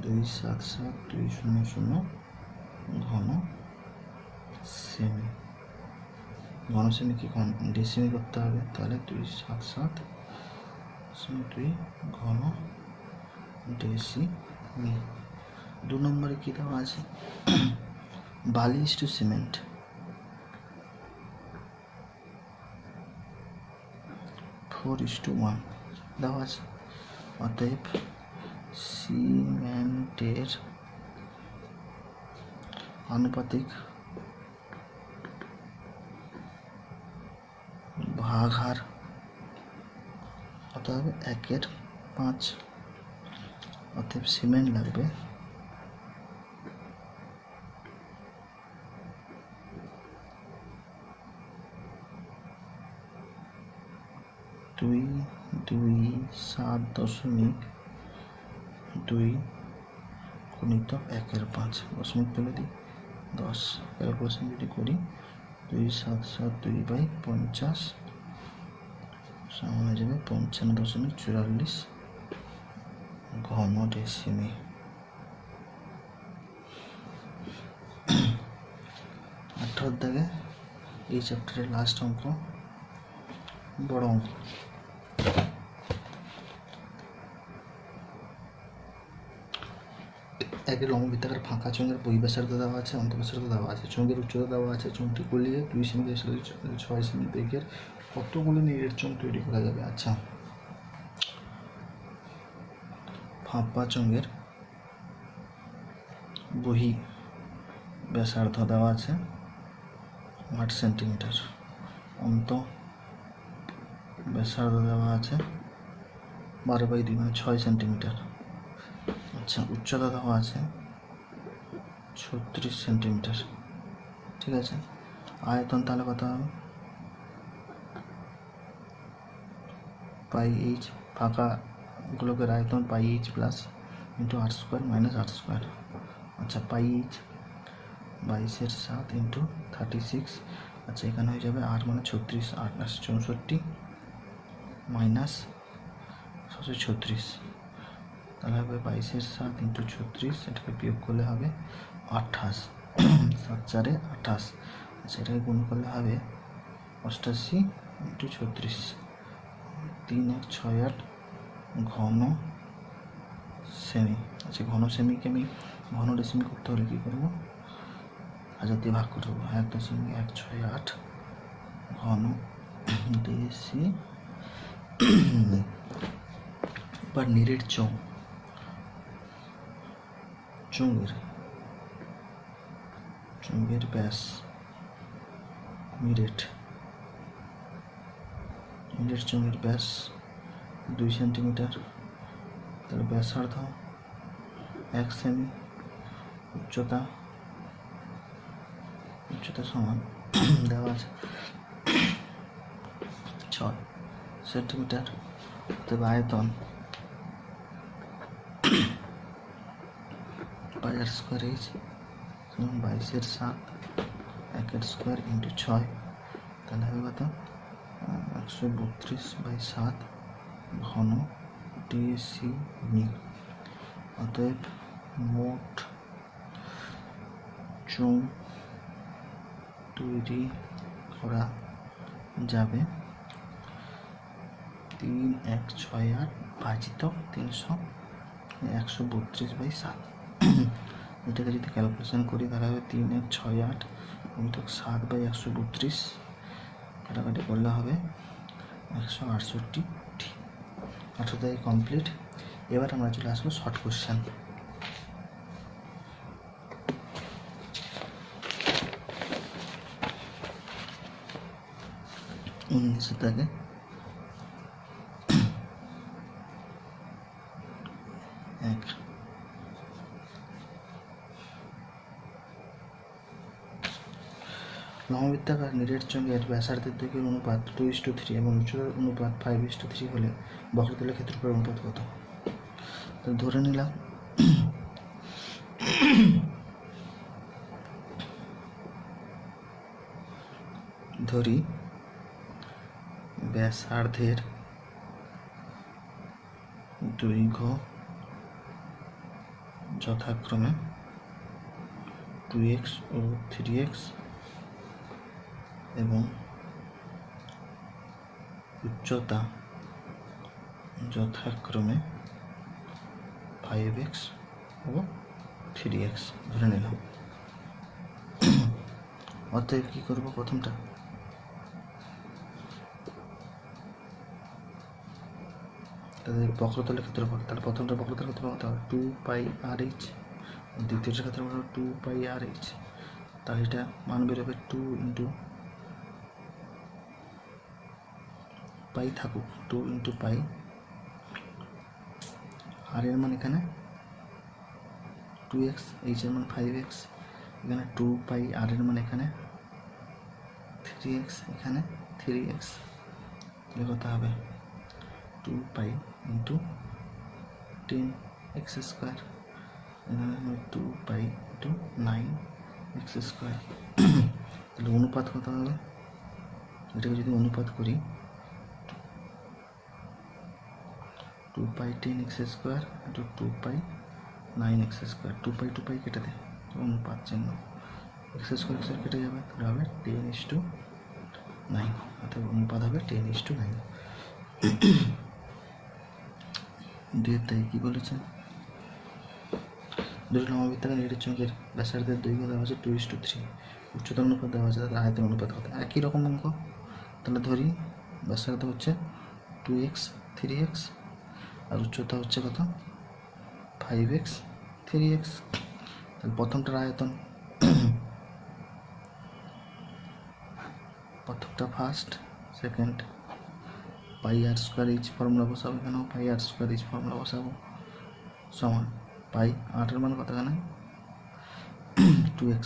Speaker 1: 277,200 ঘন সেমি। ঘন সেমি কি ডেসিমি করতে হবে, তাহলে 277.2 ঘন ডেসিমি। 2 নম্বরে কী দেওয়া আছে, বালি টু সিমেন্ট 4:1 দেওয়া আছে। অতএব সিমেন্টের আনুপাতিক ভাগহার কত হবে, 1/5। অতএব সিমেন্ট লাগবে 227.2 গুণিত 1/5 দশমিক তুলে দিই 10। ক্যালকুলেশন যদি করি 277/50 সমান হয়ে যাবে 55.44 ঘন ডেসিমি। 18 দাগে এই চ্যাপ্টারের লাস্ট অঙ্ক, বড় অঙ্ক। একের লম্ববৃত্তাকার ফাঁকা চোঙের বহিঃব্যাসার্ধ দেওয়া আছে, অন্তঃব্যাসার্ধ দেওয়া আছে, চোঙের উচ্চতা দেওয়া আছে, চোঙটি গলিয়ে 2 সেমি 6 সেমি বেগের কতগুলো নিরেট চোঙ তৈরি করা যাবে। আচ্ছা, ফাঁপা চোঙের বহি ব্যাসার্ধ দেওয়া আছে 8 সেন্টিমিটার, অন্ত ব্যাসার্ধ দেওয়া আছে 12/2 মানে 6 সেন্টিমিটার। আচ্ছা, উচ্চতা দেওয়া আছে 36 সেন্টিমিটার। ঠিক আছে, আয়তন তাহলে কত হবে, πh, ফাঁকাগুলোকের আয়তন πh plus into r² minus r²। আচ্ছা, πh 22/7 × 36। আচ্ছা, এখানে হয়ে যাবে আর মানে 36, 8 64 মাইনাস 36, তাহলে হবে 22/7 × 36, এটাকে বিয়োগ করলে হবে 28, 7 4 28। আচ্ছা, এটাকে গুণ করলে হবে 88 × 36, 3168 ঘন সেমি। আচ্ছা, ঘন সেমিকে আমি ঘন ডেসিমি করতে হলে কী করবো, 1000 দিয়ে ভাগ করবো, 1.168 ঘন ডেসিমি। বা নিরেট চোঙের ব্যাস নিরেট চোঙের ব্যাস 2 সেন্টিমিটার, তার ব্যাসার্ধ 1 সেমি, উচ্চতা সমান দেওয়া আছে 6 সেন্টিমিটার। তবে আয়তন পাই আর স্কোয়ার এইচ সমান 22/7 1 স্কোয়ার ইন্টু 6, তাহলে হবে কত 132/7 ঘন ডেসিমি। অতএব মোট চোঙ তৈরি করা যাবে 3168 ভাজিত 300 132/7। এটাকে যদি ক্যালকুলেশন করি তাহলে হবে 3168 গুণিতক 7/132, কাটাকাটি করলে হবে 168। 8টাই কমপ্লিট। এবার আমরা চলে আসবো শর্ট কোশ্চেন। উনিশে থেকে এক লম্ববৃত্তাকার নিরেট চোঙের ব্যাসার্ধের দৈর্ঘ্যের অনুপাত 2:3 এবং উচ্চতার অনুপাত 5:3 হলে বক্রতলের ক্ষেত্রফলের অনুপাত কত? তো ধরে নিলাম ধরি ব্যাসার্ধের দৈর্ঘ্য যথাক্রমে 2x ও 3x এবং উচ্চতা যথাক্রমে 5x ও 3x ধরে নিলাম। অতএব কী করব, প্রথমটা তাদের বক্রতলের ক্ষেত্রফল, তাহলে প্রথমটা বক্রতলের ক্ষেত্রফল কত হবে 2πr/h, দ্বিতীয়টার ক্ষেত্রফল হবে 2πr/h, তাহলে এটা মান বেরোবে 2 ইন্টু পাই থাকুক 2 ইন্টু পাই, আর এর মান এখানে 2x, এইচ এর মান 5x, এখানে 2π, আর এর মান এখানে 3x, এখানে 3x, তাহলে কত হবে 2π ইন্টু 10x স্কোয়ার, এখানে হবে 2π ইন্টু 9x স্কোয়ার। তাহলে অনুপাত কত হবে, এটাকে যদি অনুপাত করি 2π 10x square into 2π 9x square, 2π কেটে দেয়, অনুপাত চিহ্ন, x স্কোয়ার কেটে যাবে, তাহলে হবে 10:9, অর্থাৎ অনুপাত হবে 10:9। তাই কী বলেছে, দুটো লম্ববৃত্তাকার নিরেট চোঙের ব্যাসার্ধের দৈর্ঘ্য দেওয়া আছে 2:3, উচ্চতার অনুপাত দেওয়া আছে, তাদের আয়তন অনুপাত কত? একই রকম অঙ্ক। তাহলে ধরি ব্যাসার্ধ হচ্ছে 2x 3x আর উচ্চতা হচ্ছে কত 5x 3x। তাহলে প্রথমটার আয়তন, প্রথমটা ফার্স্ট, সেকেন্ড পাই আর স্কোয়ার এইচ ফর্মুলা বসাবো, এখানেও পাই আর স্কোয়ার এইচ ফর্মুলা বসাবো, সমান পাই 8 এর মান কত, এখানে 2x,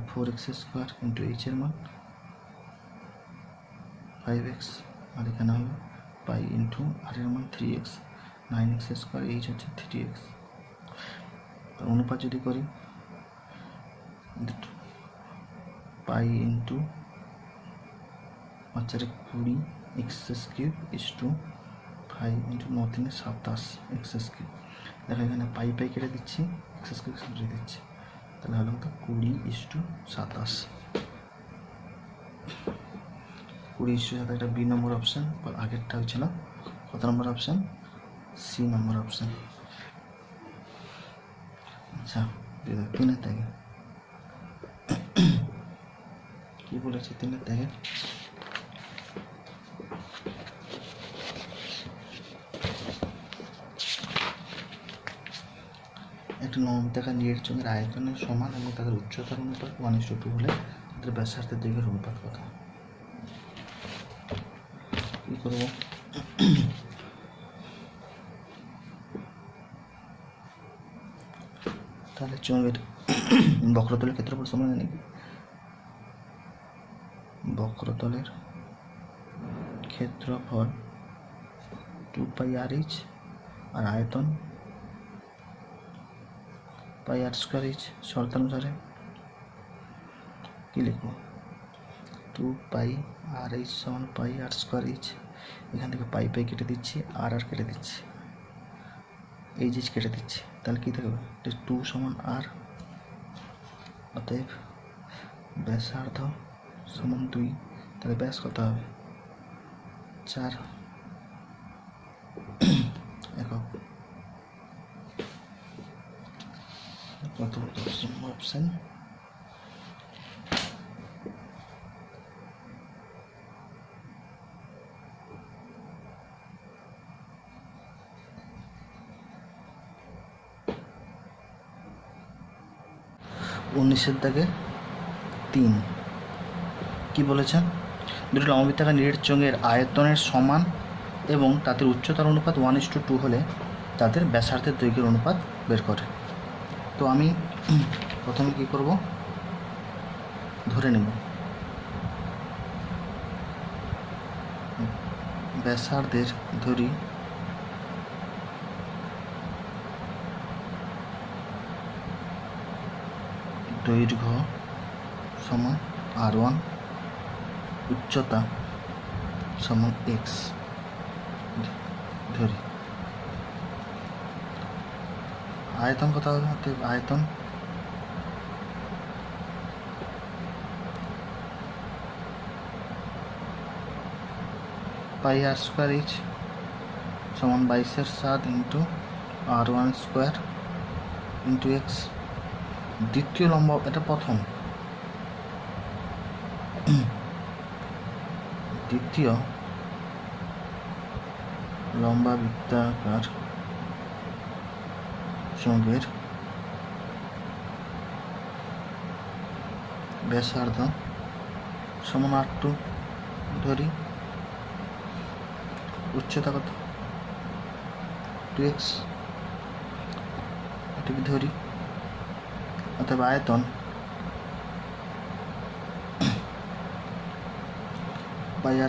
Speaker 1: 4x square into H এর মান 5x, আর এখানে হবে পাই ইন্টু আর এর মান 3x, 9x স্কোয়ার, এইচ হচ্ছে 3x। অনুপাত যদি করি pi into 20x³ is to 5 into 9 3 27x³। দেখো এখানে পাই কেটে দিচ্ছি, x² কেটে দিচ্ছি, তাহলে হলো কত 20:27। 20:27, এটা বি নম্বর অপশান, আগেরটা হয়েছিল কত নম্বর অপশান, সি নম্বর অপশান। আচ্ছা 3-এর দাগে কী বলেছে, 3-এর দাগে লম্ববৃত্তাকার নিরেট চোঙের আয়তনের সমান এবং তাদের উচ্চতার অনুপাত 1:2 হলে তাদের ব্যাসার্ধের দৈর্ঘ্যের অনুপাত কত? কী করব? তাহলে চোঙের বক্রতলের ক্ষেত্রফল সমান নাকি বক্রতলের ক্ষেত্রফল 2πr/h আর আয়তন πr² শর্তানুসারে কী লিখব? 2πr/h সমান πr²h। এখান থেকে পাই কেটে দিচ্ছি, আর কেটে দিচ্ছি, এইচ কেটে দিচ্ছি, তাহলে কী থাকবে? 2 সমান r। অতএব ব্যাসার্ধ সমান 2। তাহলে ব্যাস কত হবে? 4 একক। কত অপশন? উনিশের দাগে 3 কি বলেছেন? দুটি লম্ববৃত্তাকার নিরেট চোঙের আয়তনের সমান এবং তাদের উচ্চতার অনুপাত 1:2 হলে তাদের ব্যাসার্ধের দৈর্ঘ্যের অনুপাত বের করে। তো আমি প্রথমে কি করব? ধরে নেব ব্যাসার্ধের ধরি দৈর্ঘ্য সমান r1, উচ্চতা সমান x ধরি। আয়তন কত হবে? অতএব আয়তন πr² সমান 22/7 ইন্টু r1² ইন্টু x। দ্বিতীয় লম্ব, এটা প্রথম। দ্বিতীয় লম্ববৃত্তাকার চোঙের ব্যাসার্ধ সমান r2 ধরি। উচ্চতা কত? 2x এটাকে ধরি। অতএব আয়তন πr²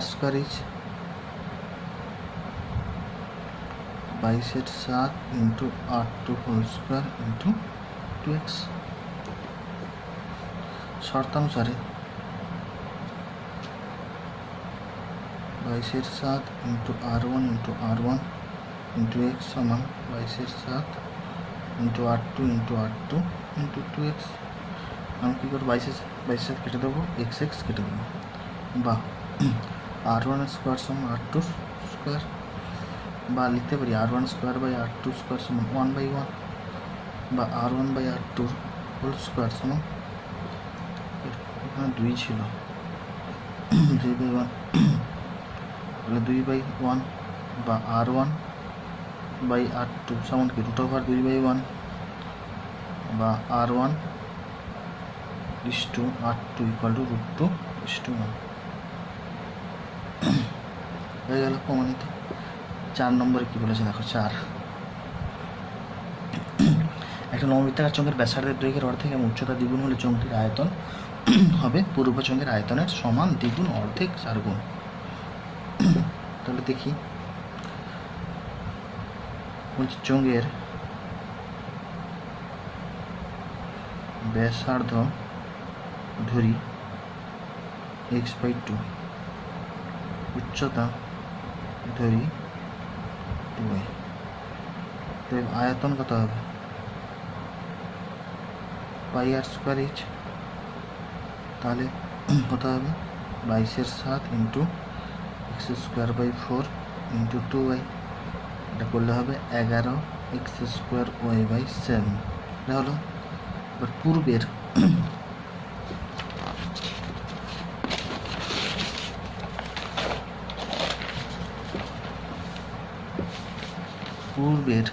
Speaker 1: 22/7 into r2² into 2x। শর্তানুসারে 22/7 into r1 into r1 into x সমান 22/7 into r2 into r2 into 2x। আমি কী করবো? 22/7 কেটে দেবো, x কেটে দেবো, বা r1² সমান r2², বা লিখতে পারি r1² সমান 1/1, বা r1/r2² সমান, এখানে 2 ছিল, 2/1, তাহলে 2/1, বা r1/r2 সমান কি √2/1, বা r1:r2 √2:1 হয়ে গেল প্রমাণিত। 4 নম্বরে কি বলেছে দেখো। 4, একটা লম্ববৃত্তাকার চোঙের ব্যাসার্ধের দৈর্ঘ্যের অর্ধেক এবং উচ্চতা দ্বিগুণ হলে চোঙটির আয়তন হবে পূর্ব চোঙের আয়তনের সমান, দ্বিগুণ, অর্ধেক, 4 গুণ। তাহলে দেখি, বলছি চোঙের ব্যাসার্ধ ধরি x/2, উচ্চতা ধরি 2y। তো আয়তন কত হবে? πr²h। তাহলে কত হবে? 22/7 ইন্টু x²/4 ইন্টু 2y। এটা করলে হবে 11x²y/7। এটা হলো। এবার পূর্বের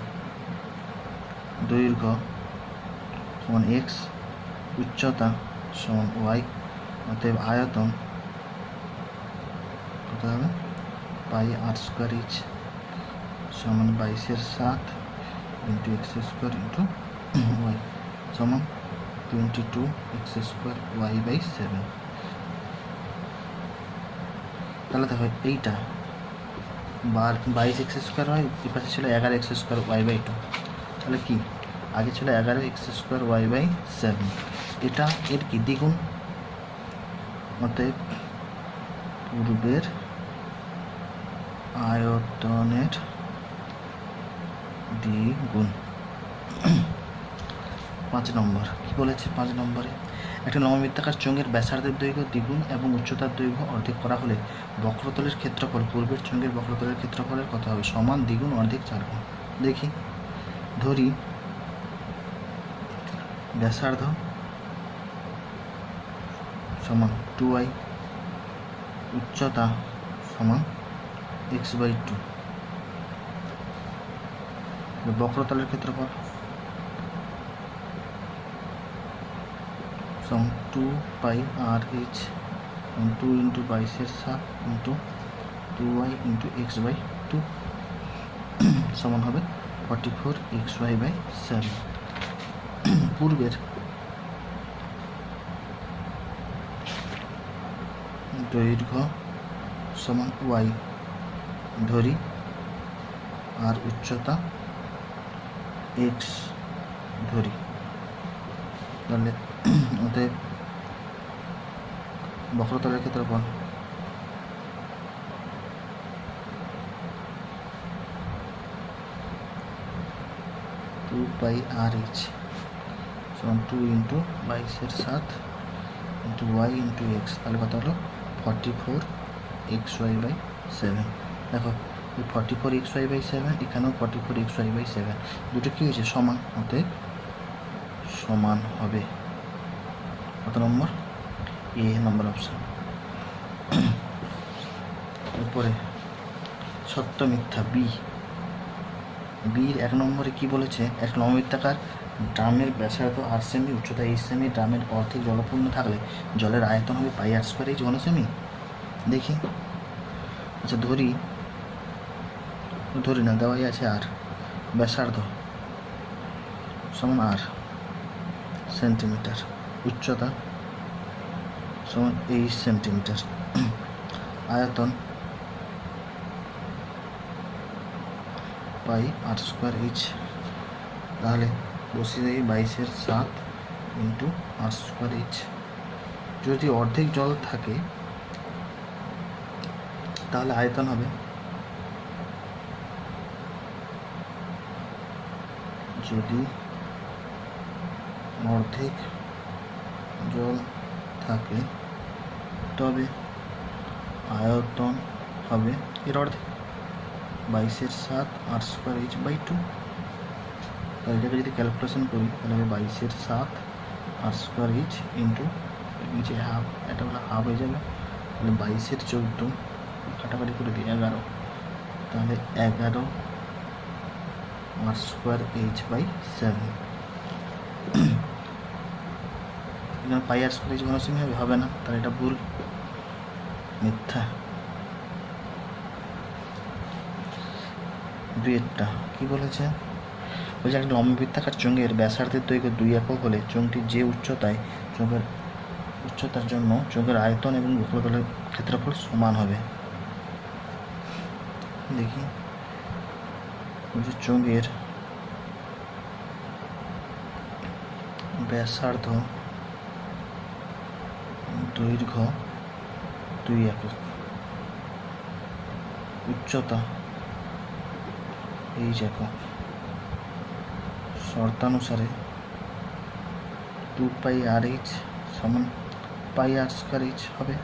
Speaker 1: দৈর্ঘ্য সমান এক্স, উচ্চতা সমান ওয়াই, অতএব আয়তন কত হবে পাই আর স্কোয়ার ইচ সমান 22/7 into x square into y সমান 22x² y/7। তাহলে দেখো এইটা 22x² হয়, এই পাশে ছিল 11x² y/2। তাহলে কি আগে ছিল 11x² y/7, এটা এর কি দ্বিগুণ, অতএব পূর্বের আয়তনের দ্বিগুণ। 5 নম্বর কি বলেছে? 5 নম্বরে একটা লম্ববৃত্তাকার চোঙের ব্যাসার্ধের দৈর্ঘ্য দ্বিগুণ এবং উচ্চতার দৈর্ঘ্য অর্ধেক করা হলে বক্রতলের ক্ষেত্রফল পূর্বের চোঙের বক্রতলের ক্ষেত্রফলের কত হবে? সমান দ্বিগুণ অর্ধেক 4 গুণ। দেখি, ধরি ব্যাসার্ধ সমান 2y, উচ্চতা সমান x/2, বক্রতলের ক্ষেত্রফল সমান 2πr/h 2 × 22/7 × 2y × x/2 সমান হবে 44xy/7। পূর্বের দৈর্ঘ্য সমান y ধরি আর উচ্চতা x ধরি, তাহলে অতএব বক্রতলের ক্ষেত্রফল টু পাই আর এইচ সমান 2 × 22/7 × y × x, তাহলে কত হলো 44xy/7। দেখো এই 44xy/7 এখানেও 44xy/7, দুটো কী হয়েছে? সমান, অতএব সমান হবে কত নম্বর? এ নম্বর অপশান। এরপরে সত্য মিথ্যা বির 1 নম্বরে কি বলেছে? এক লম্ববৃত্তাকার ড্রামের ব্যাসার্ধ 8 সেমি, উচ্চতা 8 সেমি, ড্রামের অর্ধেক জলপূর্ণ থাকলে জলের আয়তন হবে πr² ঘনসেমি। দেখি, আচ্ছা ধরি না, দেওয়াই আছে আর ব্যাসার্ধ সমান আর সেন্টিমিটার, উচ্চতা সমান 8 সেন্টিমিটার, আয়তন πr²h। তাহলে বসিয়ে দেই 22/7 × r²h। যদি অর্ধেক জল থাকে তাহলে আয়তন হবে যদি অর্ধেক জল থাকে তবে আয়তন হবে এর অর্ধেক 22/7 r²h/2। তাহলে এটাকে যদি ক্যালকুলেশন করি তাহলে হবে 22/7 r²h ইন্টু নিচে হাফ, এটা হলো হাফ হয়ে যাবে, তাহলে 22/14 কাটাকাটি করে দিই 11, তাহলে 11 r²h/7। এখানে πr² ঘনসেমি হবে না, তাহলে এটা ভুল, মিথ্যা। দুইয়েরটা কি বলেছে? বলছে একটা লম্ববৃত্তাকার চোঙের ব্যাসার্ধের দৈর্ঘ্য 2 একক হলে চোঙটি যে উচ্চতায় চোঙের উচ্চতার জন্য চোঙের আয়তন এবং বক্রতলের ক্ষেত্রফল সমান হবে। দেখি, বলছে চোঙের ব্যাসার্ধ দৈর্ঘ্য 2 একক, উচ্চতা h একক, শর্তানুসারে 2πr/h সমান πr² হবে।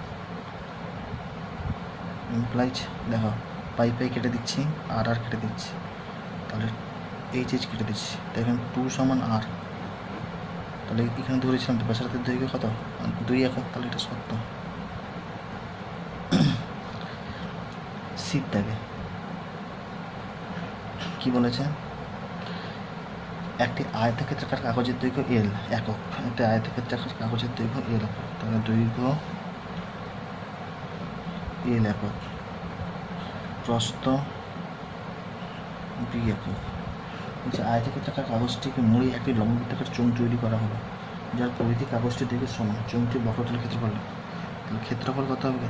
Speaker 1: ইমপ্লাইজ দেখো পাই কেটে দিচ্ছি, আর কেটে দিচ্ছি, তাহলে h কেটে দিচ্ছি, দেখেন 2 সমান r, তাহলে এখানে ধরেছিলাম তো ব্যাসার্ধের দৈর্ঘ্য কত? 2 একক, তাহলে এটা সত্য। সিট থাকে কি বলেছে? একটি আয়তক্ষেত্রাকার কাগজের দৈর্ঘ্য এল একক, একটি আয়তক্ষেত্রাকার কাগজের দৈর্ঘ্য এল একক, তাহলে দৈর্ঘ্য এল একক, প্রস্থ বি একক। যে আয়তক্ষেত্রাকার কাগজটিকে মুড়ে একটি লম্ববৃত্তাকার চোঙ তৈরি করা হলো, যার পরিধি কাগজটির দৈর্ঘ্যের সমান। চোঙটির বক্রতলের ক্ষেত্রফল, তাহলে ক্ষেত্রফল কত হবে?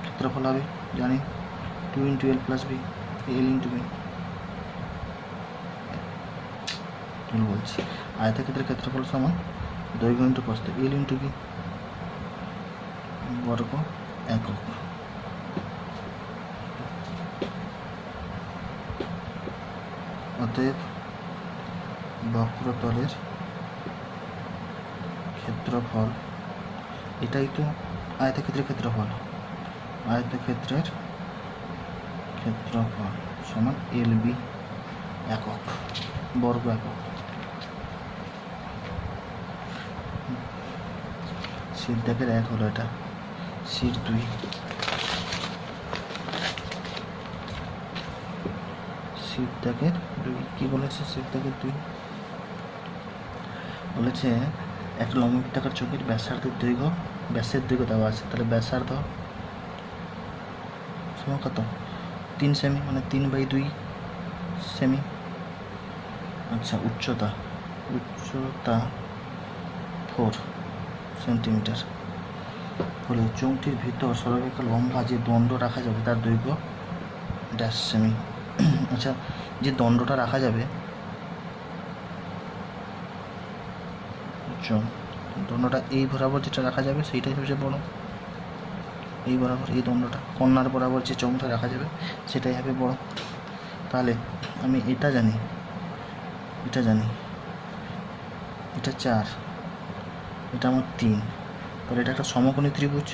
Speaker 1: ক্ষেত্রফল হবে জানি 2 × L + B, L × B। বলছি আয়তক্ষেত্রের ক্ষেত্রফল সমান দৈর্ঘ্য × প্রস্থ, L × B বর্গ একক। অতএব বক্রতলের ক্ষেত্রফল, এটাই তো আয়তক্ষেত্রের ক্ষেত্রফল, আয়তক্ষেত্রের ক্ষেত্রফল সমান LB একক, বর্গ একক। সিদ্ধাকের 1 হলো এটা, সির 2, সিদ্ধাকের 2 কি বলেছে? সিদ্ধাকের 2 বলেছে একটা লম্ববৃত্তাকার চোঙের ব্যাসার্ধের দৈর্ঘ্য, ব্যাসের দৈর্ঘ্য দেওয়া আছে, তাহলে ব্যাসার্ধ সমান কত? 3 সেমি, মানে 3/2 সেমি। আচ্ছা, উচ্চতা 4 সেন্টিমিটার হলে চোঙটির ভিতর সর্বাপেক্ষা লম্বা যে দণ্ড রাখা যাবে তার দৈর্ঘ্য ড্যাশ সেমি। আচ্ছা, যে দণ্ডটা রাখা যাবে, দণ্ডটা এই বরাবর যেটা রাখা যাবে সেইটাই সবচেয়ে বড়, এই বরাবর, এই দণ্ডটা কর্নার বরাবর যে চোঙটা রাখা যাবে সেটাই হবে বড়। তাহলে আমি এটা জানি, এটা 4, এটা আমার 3, তাহলে এটা একটা সমকোণী ত্রিভুজ,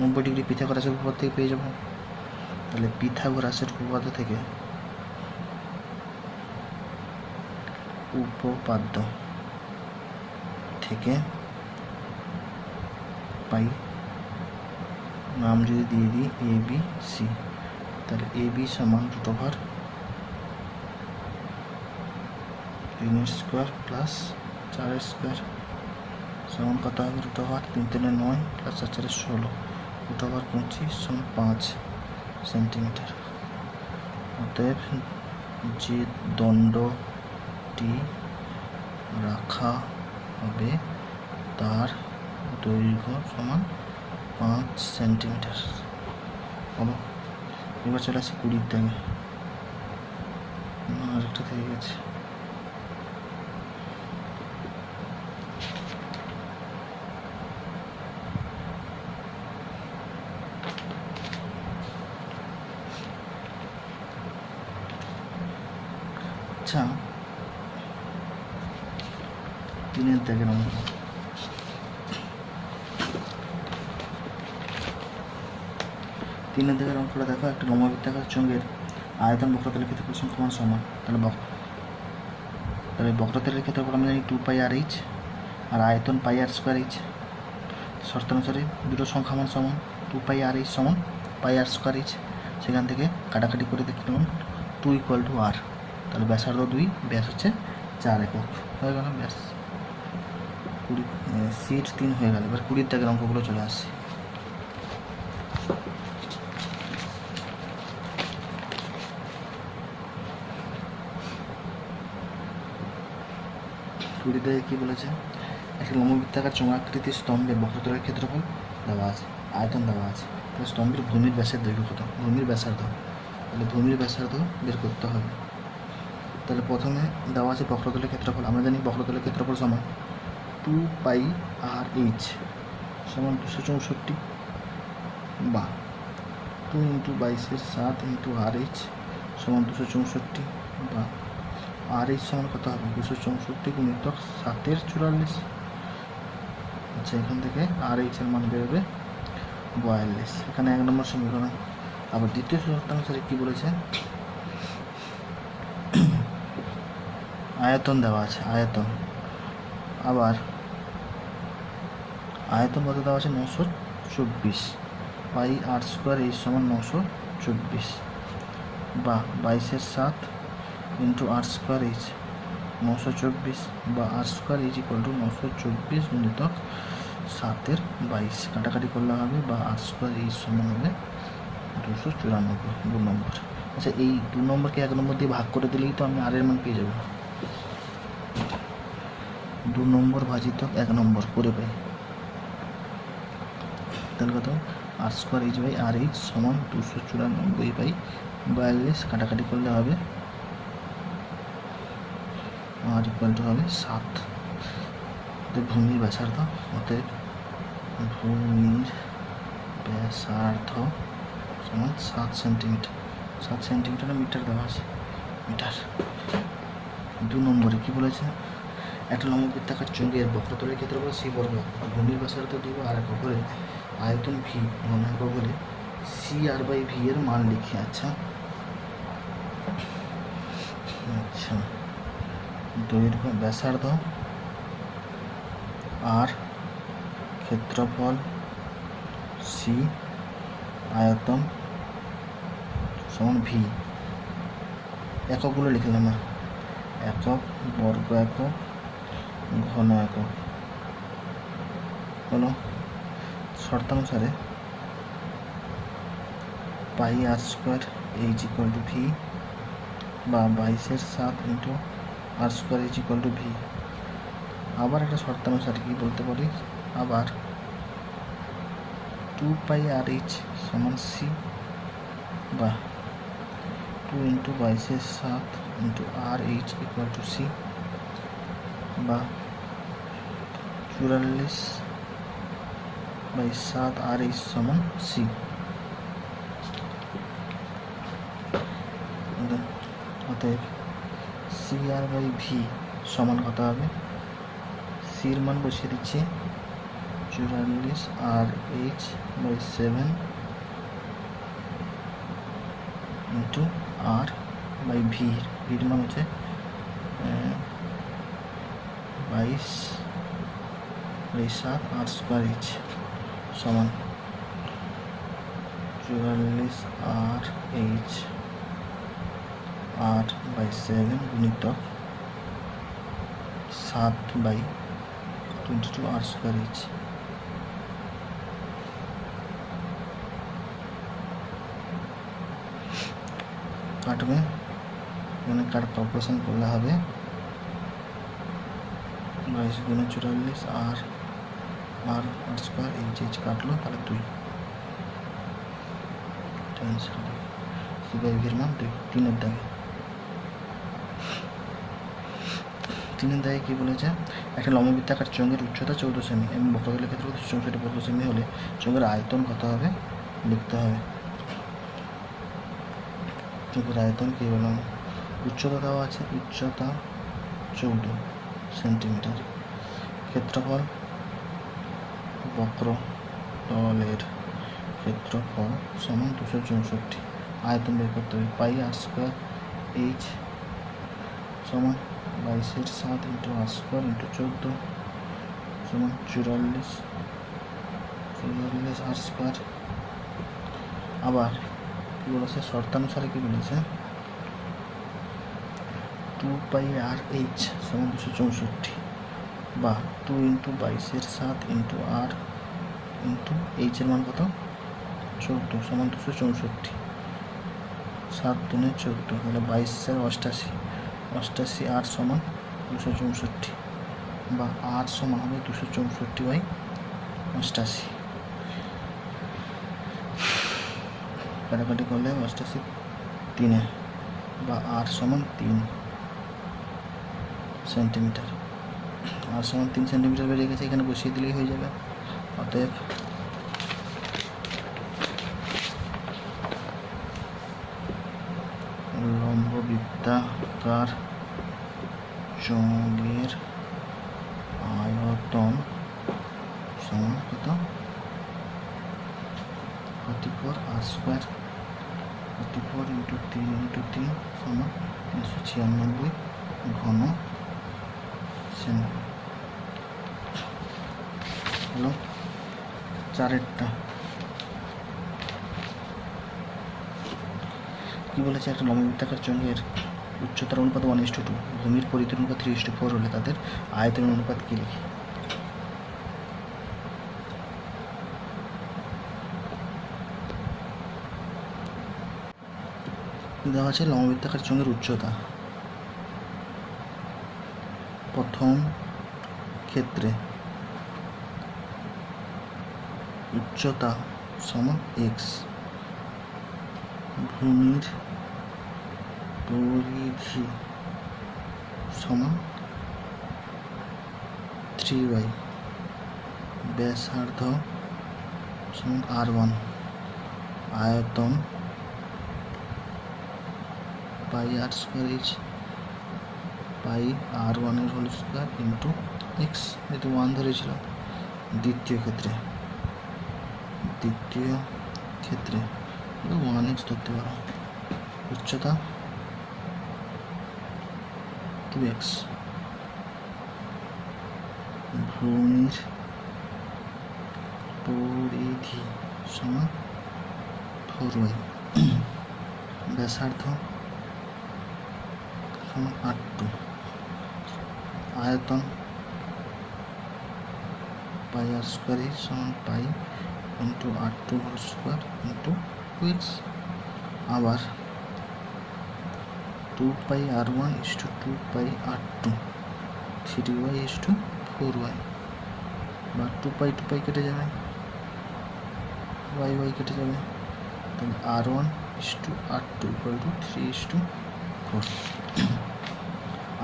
Speaker 1: 90 ডিগ্রি পিথাগোরাসের উপপাদ্য থেকে পেয়ে যাব। তাহলে পিথাগোরাসের উপপাদ্য থেকে পাই, নাম যদি দিয়ে দিই ABC, তাহলে AB সমান √3² + 4² সমান কত হবে? √3 × 9 + 4 × 16, √25 সমান 5 সেন্টিমিটার। অতএব যে দণ্ডটি রাখা হবে তার দৈর্ঘ্য সমান 5 সেন্টিমিটার। হলো, এবার চলে আসি 20 দাগে, আরেকটা থেকে গেছে। আচ্ছা, 3 দাগের অঙ্ক, 3 দাগের অঙ্কটা দেখো। একটা লম্ববৃত্তাকার চোঙের আয়তন বক্রতলের ক্ষেত্রফল সমান, তাহলে বক্রতলের ক্ষেত্রফল আমরা জানি 2πr/h, আর আয়তন πr²h। শর্তানুসারে দুটো সংখ্যা মান সমান, 2πr/h সমান πr²h। সেখান থেকে কাটাকাটি করে দেখতে পাবেন 2 = r, তাহলে ব্যাসার্ধ 2, ব্যাস হচ্ছে 4 একক হয়ে গেল। ব্যাস 20, সিট 3 হয়ে গেল। এবার 20 দাগের অঙ্কগুলো চলে আসছে। 20 দাগে কী বলেছে? একটা লম্ববৃত্তাকার চোঙাকৃতির স্তম্ভের বক্রতলের ক্ষেত্রফল দেওয়া আছে, আয়তন দেওয়া আছে, তাহলে স্তম্ভের ভূমির ব্যাসের দৈর্ঘ্য কত? ভূমির ব্যাসার্ধ, তাহলে ভূমির ব্যাসার্ধ বের করতে হবে। তাহলে প্রথমে দেওয়া আছে বক্রতলের ক্ষেত্রফল, আমরা জানি বক্রতলের ক্ষেত্রফল সমান 2πr/h সমান 264, বা 2 × 22/7 × RH সমান 264, বা RH সমান কত হবে? 264 × 7 × 44। আচ্ছা, এখান থেকে RH এর মান বেরোবে 42। এখানে 1 নম্বর সমীকরণ। আবার দ্বিতীয় শর্তানুসারে কী বলেছে? আয়তন দেওয়া আছে, আয়তন, আবার আয়তন কত দেওয়া আছে? 924, πr² সমান 924, বা 22/7 × r²h 924 বা আর স্কোয়ার ইজ ইকুয়াল টু 924 গুণিতক 7/22 কাটাকাটি করলে হবে, বা আর স্কোয়ার ইজ সমান হবে 294, 2 নম্বর। আচ্ছা, এই 2 নম্বরকে 1 নম্বর দিয়ে ভাগ করে দিলেই তো আমি আর এর মান পেয়ে যাব। 2 নম্বর ভাজিত 1 নম্বর করে পাই, তাহলে কত? R square h by r h সমান 294/42, কাটাকাটি করলে হবে আর ইকুয়াল টু হবে 7। ভূমির ব্যাসার্ধ, অতএব ভূমির ব্যাসার্ধ সমান 7 সেন্টিমিটার। 7 সেন্টিমিটার মিটার দেওয়া আছে, মিটার। 2 নম্বরে কী বলেছে? একটা লম্ববৃত্তাকার চোঙের বক্রতলের ক্ষেত্রফল সি বর্গ, ভূমির ব্যাসার্ধ দিব আর একক হলে আয়তন ভি মনে একক হলে সি আর বাই ভি এর মান লিখি। আচ্ছা আচ্ছা, দৈর্ঘ্য ব্যাসার্ধ আর ক্ষেত্রফল সি আয়তন সমান ভি। এককগুলো লিখলাম না, একক, বর্গ একক, ঘন একক হলো। শর্তানুসারে pi r square h equal to v, বা 22/7 into r square h equal to v. আবার একটা শর্তানুসারে কি বলতে পারি, আবার 2πRh সমান সি, বা 2 into 22/7 into r h equal to C, বা 44/7 আর এইচ সমান সি। অতএব সি আর বাই ভি সমান কত হবে? সির মান বসিয়ে দিচ্ছি 44/7 ইন্টু আর বাই ভির মান হচ্ছে 22/7 আর স্কোয়ার এইচ সমান 44/8 8/7 গুণিতক 7/22 আর স্কোয়ার এইচ। কাটবে, এখানে ক্যালকুলেশন করলে হবে 22 গুণে 44 আর আর স্কোয়ার এইচ, এইচ কাটলো, তাহলে 2। সি বাই ভির মান 2। 3-এর দাগে, 3-এর দাগে কী বলেছে? একটা লম্ববৃত্তাকার চোঙের উচ্চতা 14 সেমি এবং বক্রতলের ক্ষেত্রফল 64 বর্গ সেমি হলে চোঙের আয়তন কত হবে লিখতে হবে। চোঙের আয়তন কী বললাম? উচ্চতা দেওয়া আছে, উচ্চতা 14 সেন্টিমিটার, ক্ষেত্রফল বক্রতলের ক্ষেত্রফল সমান 264, আয়তন বের করতে হবে। পাই আর স্কোয়ার এইচ সমান 22/7 ইন্টু আর স্কোয়ার ইন্টু 14 সমান 44 আর স্কোয়ার। আবার কী বলেছে? শর্তানুসারে কী বলেছে? 2πRh সমান 264, বা 2 ইন্টু 22/7 ইন্টু আর ইন্টু এইচের মান কত? 14 সমান 264, 7 দুনে 14, তাহলে 22/88, 88 আর সমান 264, বা আর সমান হবে 264/88। কাটাকাটি করলে 88 3-এ, বা আর সমান 3 সেন্টিমিটার। আর সমান 3 সেন্টিমিটার বেরিয়ে গেছে, এখানে বসিয়ে দিলেই হয়ে যাবে। অতএব লম্ববৃত্তাকার চোঙের আয়তন সমান কত? 44 আর স্কোয়ার, 44 ইন্টু 3 ইন্টু 3 সমান 396 ঘন সেমি। হলো 4-এরটা। কী বলেছে? একটা লম্ববৃত্তাকার চোঙের উচ্চতার অনুপাত 1:2, ভূমির পরিধির অনুপাত 3:4 হলে তাদের আয়তনের অনুপাত কী লিখি? দেওয়া আছে লম্ববৃত্তাকার চোঙের উচ্চতা। প্রথম ক্ষেত্রে উচ্চতা সমান এক্স, ভূমির পরিধি সমান 3y, ব্যাসার্ধ সমান r1, আয়তন পাই আর স্কোয়ার এইচ পাই r1 এর হোল স্কোয়ার ইন্টু এক্স, যেহেতু 1 ধরেছিল। দ্বিতীয় ক্ষেত্রে 1x ধরতে পারো, উচ্চতা 2x, ভূমির পরিধি সমান 4y, ব্যাসার্ধ সমান r2, আয়তন পাই আর স্কোয়ার এইচ সমান pi into r2 whole square into 2x, আবার 2 r1 2 r2, 3y 4y, বা 2 কেটে যাবে, y কেটে যাবে, তাহলে r1 r2 3:4।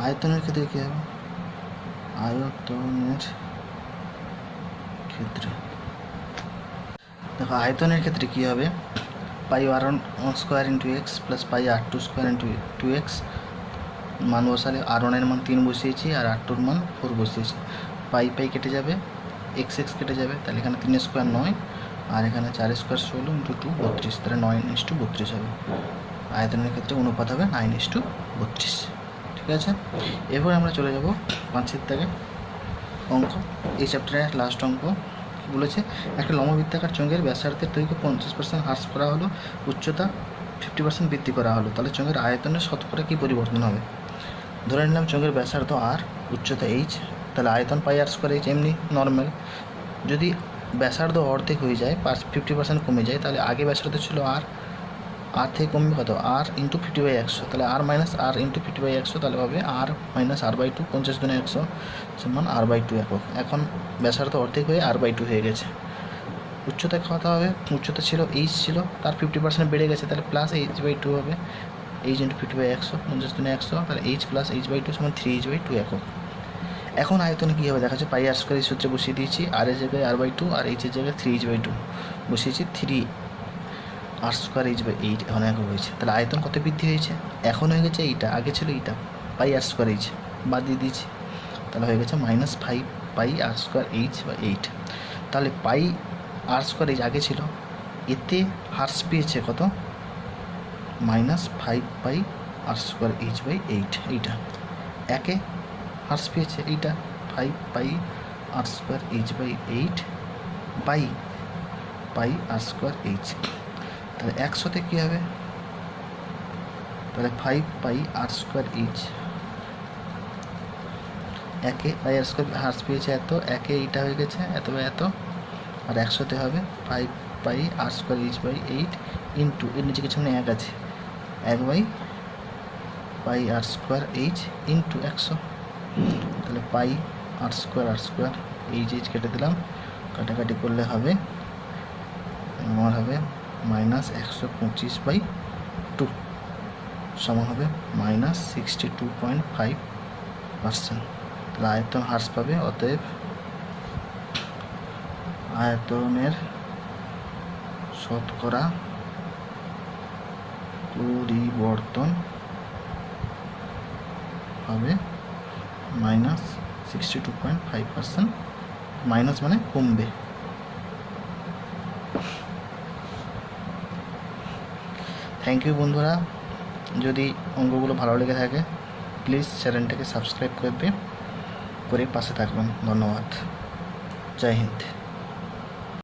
Speaker 1: আয়তনের ক্ষেত্রে কী হবে? আয়তনের ক্ষেত্রে কী হবে? পাই r1 square into x plus পাই r2 স্কোয়ার ইন্টু 2x, মান বসালে r1 এর মান 3 বসিয়েছি আর r2 এর মান 4 বসিয়েছি। পাই কেটে যাবে, x কেটে যাবে, তাহলে এখানে 3 স্কোয়ার 9 আর এখানে 4 স্কোয়ার 16 ইন্টু 2 32, তাহলে 9:32 হবে। আয়তনের ক্ষেত্রে অনুপাত হবে 9:32। ঠিক আছে, এরপর আমরা চলে যাব 5 থেকে অঙ্ক। এই চ্যাপ্টারের লাস্ট অঙ্ক বলেছে, একটা লম্ববৃত্তাকার চোঙের ব্যাসার্ধের দৈর্ঘ্য 50% হ্রাস করা হলো, উচ্চতা 50% বৃদ্ধি করা হলো, তাহলে চোঙের আয়তনের শতকরা কী পরিবর্তন হবে? ধরে নিলাম চোঙের ব্যাসার্ধ আর, উচ্চতা এইচ, তাহলে আয়তন পাই আর স্কোয়ার এইচ, এমনি নর্মাল। যদি ব্যাসার্ধ অর্ধেক হয়ে যায়, 50% কমে যায়, তাহলে আগে ব্যাসার্ধ ছিল আর থেকে কমবে কত? আর ইন্টু 50/100, তাহলে আর মাইনাস আর ইন্টু 50/100, তাহলে হবে আর মাইনাস r/2, 50 × 100 সমান r/2 একক। এখন ব্যাসার্ধ অর্ধেক হয়ে r/2 হয়ে গেছে। উচ্চতা কত হবে? উচ্চতা ছিল এইচ ছিল, তার 50% বেড়ে গেছে, তাহলে প্লাস h/2 হবে, এইচ ইন্টু 50/100, 50 × 100, তাহলে এইচ প্লাস h/2 সমান 3h/2 একক। এখন আয়তনে কী হবে দেখা যাচ্ছে, পাই আর স্কোয়ার এই সূত্রে বসিয়ে দিয়েছি, আর এর জায়গায় r/2 আর এইচের জায়গায় 3h/2 বসিয়েছি, 3 r স্কোয়ার h/8 এখন একক হয়েছে। তাহলে আয়তন কত বৃদ্ধি হয়েছে? এখন হয়ে গেছে এইটা, আগে ছিল এইটা পাই আর স্কোয়ার এইচ, বাদ দিয়ে দিয়েছি, তাহলে হয়ে গেছে -5 পাই আর স্কোয়ার h/8। তাহলে পাই আর স্কোয়ার এইচ আগে ছিল, এতে হ্রাস পেয়েছে কত? -5 পাই আর স্কোয়ার h/8, এইটা একে হ্রাস পেয়েছে, এইটা 5 pi r square h/8 by pi r square h. তাহলে 100তে কী হবে? তাহলে 5 পাই আর স্কোয়ার এইচ, একে পাই আর স্কোয়ার হ্রাস পেয়েছে এত, একে এইটা হয়ে গেছে এত বাই এত, আর 100তে হবে 5 pi r square h/8 into, এর নিচে কিছু মানে 1 আছে, 1 by pi r square h into 100, তাহলে পাই আর স্কোয়ার এইচ কেটে দিলাম, কাটাকাটি করলে হবে আমার হবে -125/2 সমান হবে -62.5%। তাহলে আয়তন হ্রাস পাবে, অতএব আয়তনের শতকরা পরিবর্তন হবে -62.5%, মাইনাস মানে কমবে। থ্যাংক ইউ বন্ধুরা, যদি অঙ্কগুলো ভালো লেগে থাকে প্লিজ চ্যানেলটাকে সাবস্ক্রাইব করে পাশে থাকবেন। ধন্যবাদ, জয় হিন্দ।